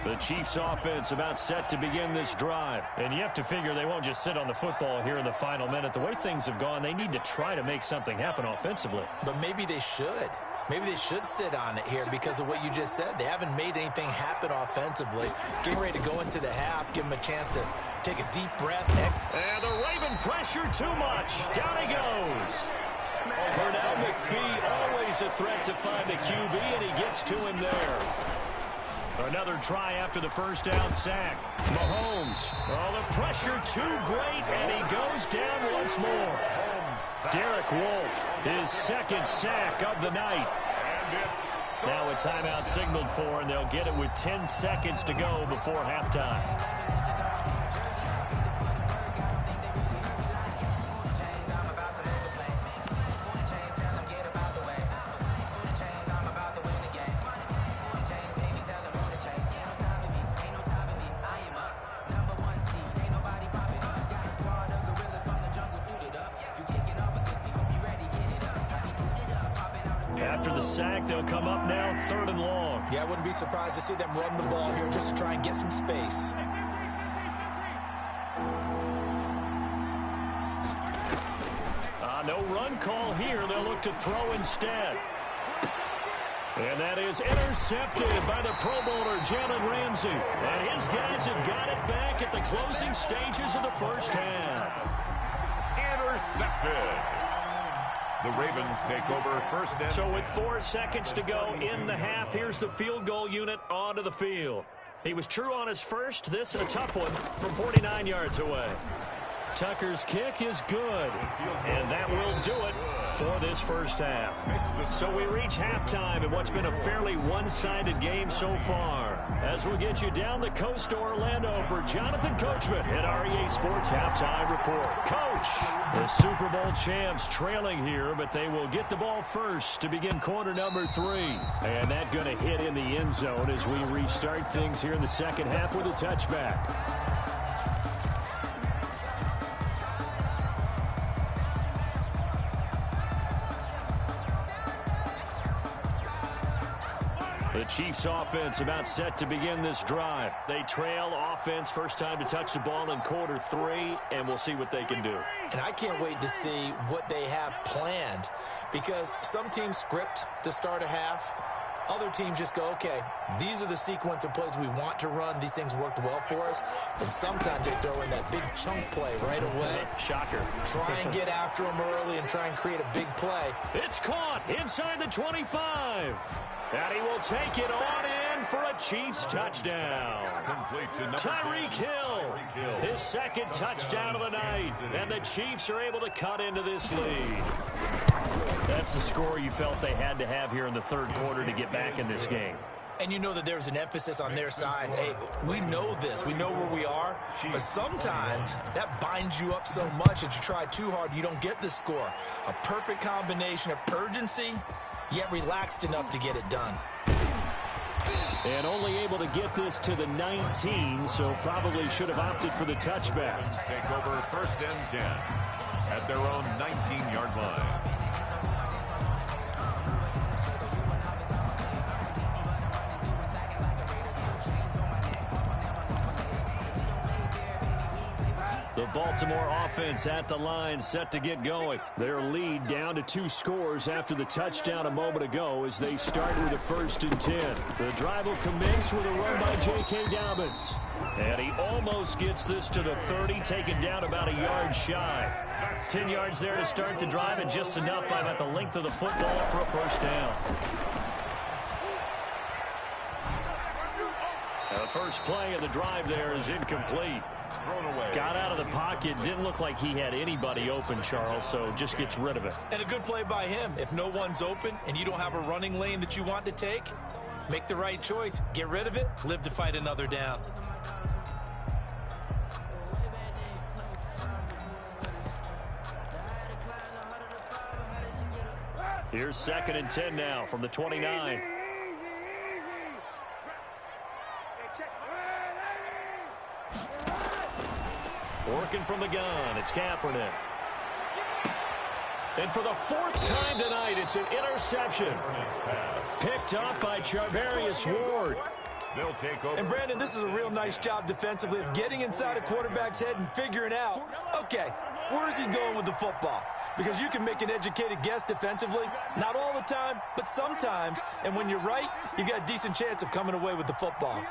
Speaker 1: The Chiefs offense about set to begin this drive. And you have to figure they won't just sit on the football here in the final minute. The way things have gone, they need to try to make something happen offensively.
Speaker 4: But maybe they should. Maybe they should sit on it here because of what you just said. They haven't made anything happen offensively. Getting ready to go into the half, give them a chance to take a deep breath.
Speaker 1: And the Raven pressure too much. Down he goes. Pernell McPhee, always a threat to find the QB, and he gets to him there. Another try after the first down sack. Mahomes. Oh, the pressure too great, and he goes down once more. Derek Wolfe, his 2nd sack of the night. Now a timeout signaled for, and they'll get it with 10 seconds to go before halftime. After the sack, they'll come up now 3rd and long.
Speaker 4: Yeah, I wouldn't be surprised to see them run the ball here just to try and get some space.
Speaker 1: No run call here. They'll look to throw instead. And that is intercepted by the Pro Bowler, Jalen Ramsey. And his guys have got it back at the closing stages of the first half.
Speaker 3: Intercepted. The Ravens take over 1st and 10.
Speaker 1: So with 4 seconds to go in the half, here's the field goal unit onto the field. He was true on his first. This a tough one from 49 yards away. Tucker's kick is good, and that will do it for this first half. So we reach halftime in what's been a fairly one-sided game so far. As we'll get you down the coast to Orlando for Jonathan Coachman at REA Sports Halftime Report. Coach, the Super Bowl champs trailing here, but they will get the ball first to begin quarter number 3. And that going to hit in the end zone as we restart things here in the second half with a touchback. The Chiefs offense about set to begin this drive. They trail offense, first time to touch the ball in quarter 3, and we'll see what they can do.
Speaker 4: And I can't wait to see what they have planned, because some teams script to start a half. Other teams just go, okay, these are the sequence of plays we want to run. These things worked well for us. And sometimes they throw in that big chunk play right away.
Speaker 1: Shocker.
Speaker 4: Try and get after them early and try and create a big play.
Speaker 1: It's caught inside the 25. And he will take it on in for a Chiefs touchdown. Tyreek Hill, his 2nd touchdown of the night. And the Chiefs are able to cut into this lead. That's the score you felt they had to have here in the 3rd quarter to get back in this game.
Speaker 4: And you know that there's an emphasis on their side. Hey, we know this. We know where we are. But sometimes that binds you up so much that you try too hard, you don't get the score. A perfect combination of urgency, yet relaxed enough to get it done.
Speaker 1: And only able to get this to the 19, so probably should have opted for the touchback.
Speaker 3: Take over 1st and 10 at their own 19-yard line.
Speaker 1: The Baltimore offense at the line, set to get going. Their lead down to 2 scores after the touchdown a moment ago as they start with a 1st and 10. The drive will commence with a run by J.K. Dobbins. And he almost gets this to the 30, taken down about a yard shy. 10 yards there to start the drive, and just enough by about the length of the football for a first down. The first play of the drive there is incomplete.
Speaker 3: thrown away.
Speaker 1: Got out of the pocket. Didn't look like he had anybody open, Charles, so just gets rid of it.
Speaker 4: And a good play by him. If no one's open and you don't have a running lane that you want to take, make the right choice. Get rid of it. Live to fight another down.
Speaker 1: Here's 2nd and 10 now from the 29. Working from the gun, it's Kaepernick. And for the 4th time tonight, it's an interception. Picked up by Charvarius Ward.
Speaker 3: They'll take over.
Speaker 4: And Brandon, this is a real nice job defensively of getting inside a quarterback's head and figuring out, okay, where's he going with the football? Because you can make an educated guess defensively, not all the time, but sometimes. And when you're right, you've got a decent chance of coming away with the football.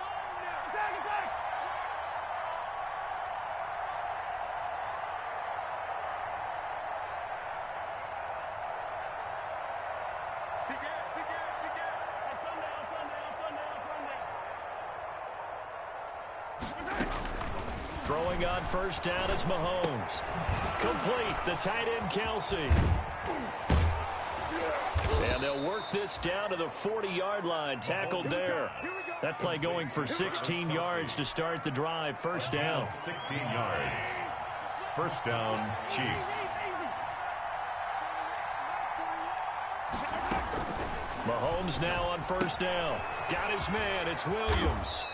Speaker 1: Throwing on 1st down is Mahomes. Complete, the tight end Kelsey. And they'll work this down to the 40-yard line, tackled there. That play going for 16 yards to start the drive, 1st down.
Speaker 3: 16 yards. 1st down, Chiefs.
Speaker 1: Mahomes now on 1st down. Got his man, it's Williams.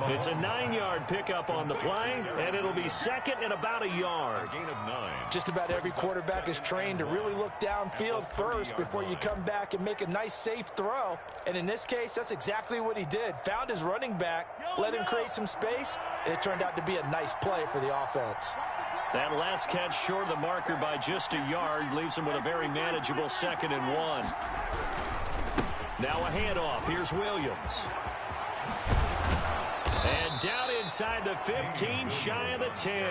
Speaker 1: It's a 9-yard pickup on the play, and it'll be 2nd and about a yard.
Speaker 3: Gain of 9.
Speaker 4: Just about every quarterback is trained to really look downfield first before you come back and make a nice, safe throw. And in this case, that's exactly what he did. Found his running back, let him create some space, and it turned out to be a nice play for the offense.
Speaker 1: That last catch short of the marker by just a yard leaves him with a very manageable 2nd and 1. Now a handoff. Here's Williams. And down inside the 15, shy of the 10.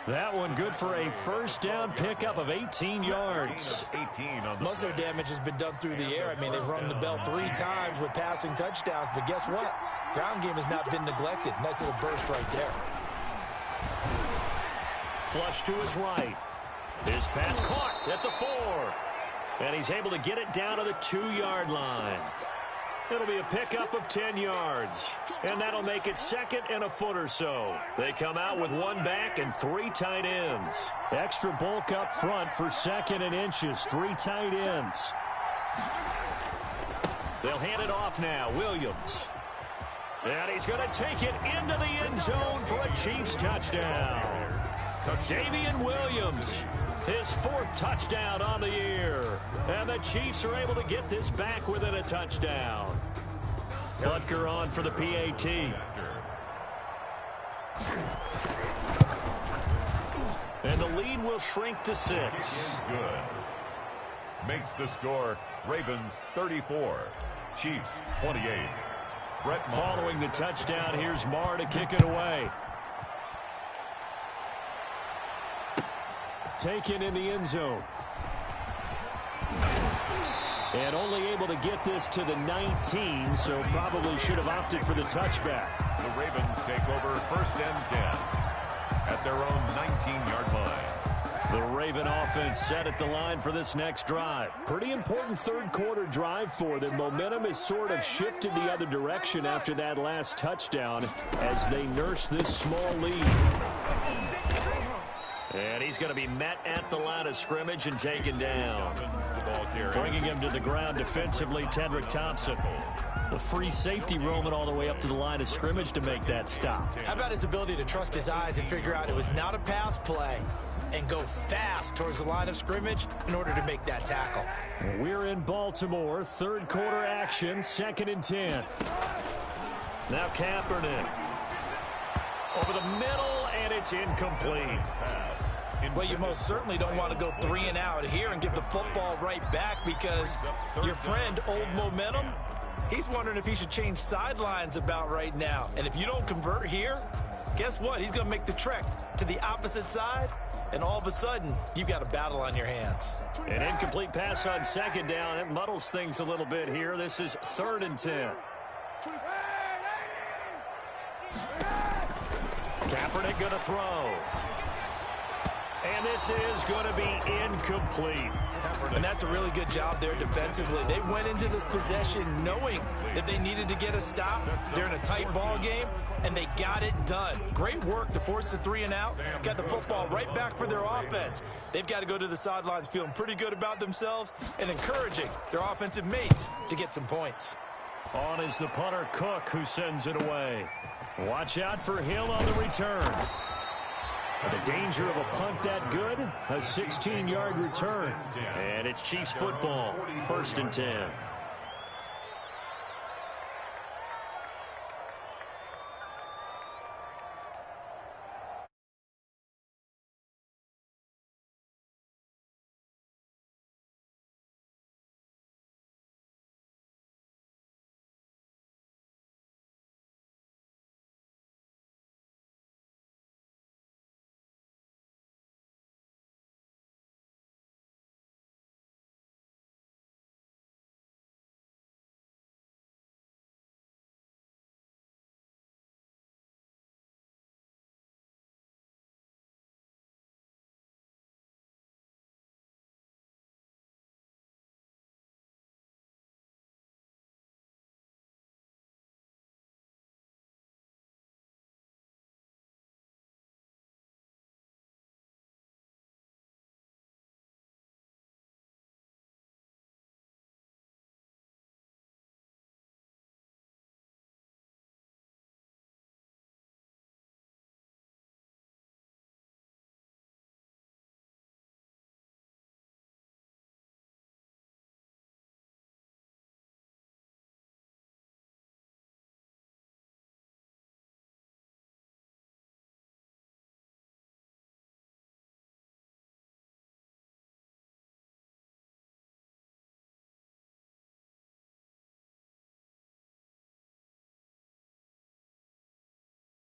Speaker 1: That one good for a 1st down pickup of 18 yards.
Speaker 3: 18 on the
Speaker 4: Most damage has been done through the air. I mean, they've rung the bell 3 times with passing touchdowns, but guess what? Ground game has not been neglected. Nice little burst right there.
Speaker 1: Flush to his right. His pass caught at the 4. And he's able to get it down to the 2-yard line. It'll be a pickup of 10 yards. And that'll make it 2nd and a foot or so. They come out with 1 back and 3 tight ends. Extra bulk up front for 2nd and inches. 3 tight ends. They'll hand it off now. Williams. And he's going to take it into the end zone for a Chiefs touchdown. Damian Williams. His 4th touchdown on the year. And the Chiefs are able to get this back within a touchdown. Butker on for the PAT. And the lead will shrink to 6.
Speaker 3: Good. Makes the score Ravens 34. Chiefs 28. Brett Maher.
Speaker 1: Following the touchdown, here's Maher to kick it away. Taken in the end zone. And only able to get this to the 19, so probably should have opted for the touchback.
Speaker 3: The Ravens take over 1st and 10 at their own 19-yard line.
Speaker 1: The Raven offense set at the line for this next drive. Pretty important 3rd quarter drive for them. Momentum has sort of shifted the other direction after that last touchdown as they nurse this small lead. And he's going to be met at the line of scrimmage and taken down. Bringing him to the ground defensively, Tedrick Thompson. The free safety roaming all the way up to the line of scrimmage to make that stop.
Speaker 4: How about his ability to trust his eyes and figure out it was not a pass play and go fast towards the line of scrimmage in order to make that tackle?
Speaker 1: We're in Baltimore. 3rd quarter action, 2nd and 10. Now Kaepernick. Over the middle, and it's incomplete.
Speaker 4: Well, you most certainly don't want to go 3 and out here and give the football right back because your friend, Old Momentum, he's wondering if he should change sidelines about right now. And if you don't convert here, guess what? He's going to make the trek to the opposite side, and all of a sudden, you've got a battle on your hands.
Speaker 1: An incomplete pass on 2nd down. It muddles things a little bit here. This is 3rd and 10. Kaepernick going to throw. And this is going to be incomplete.
Speaker 4: And that's a really good job there defensively. They went into this possession knowing that they needed to get a stop. They're in a tight ball game, and they got it done. Great work to force the 3 and out. Got the football right back for their offense. They've got to go to the sidelines feeling pretty good about themselves and encouraging their offensive mates to get some points.
Speaker 1: On is the punter, Cook, who sends it away. Watch out for Hill on the return. The danger of a punt that good, a 16-yard return. And it's Chiefs football, 1st and 10.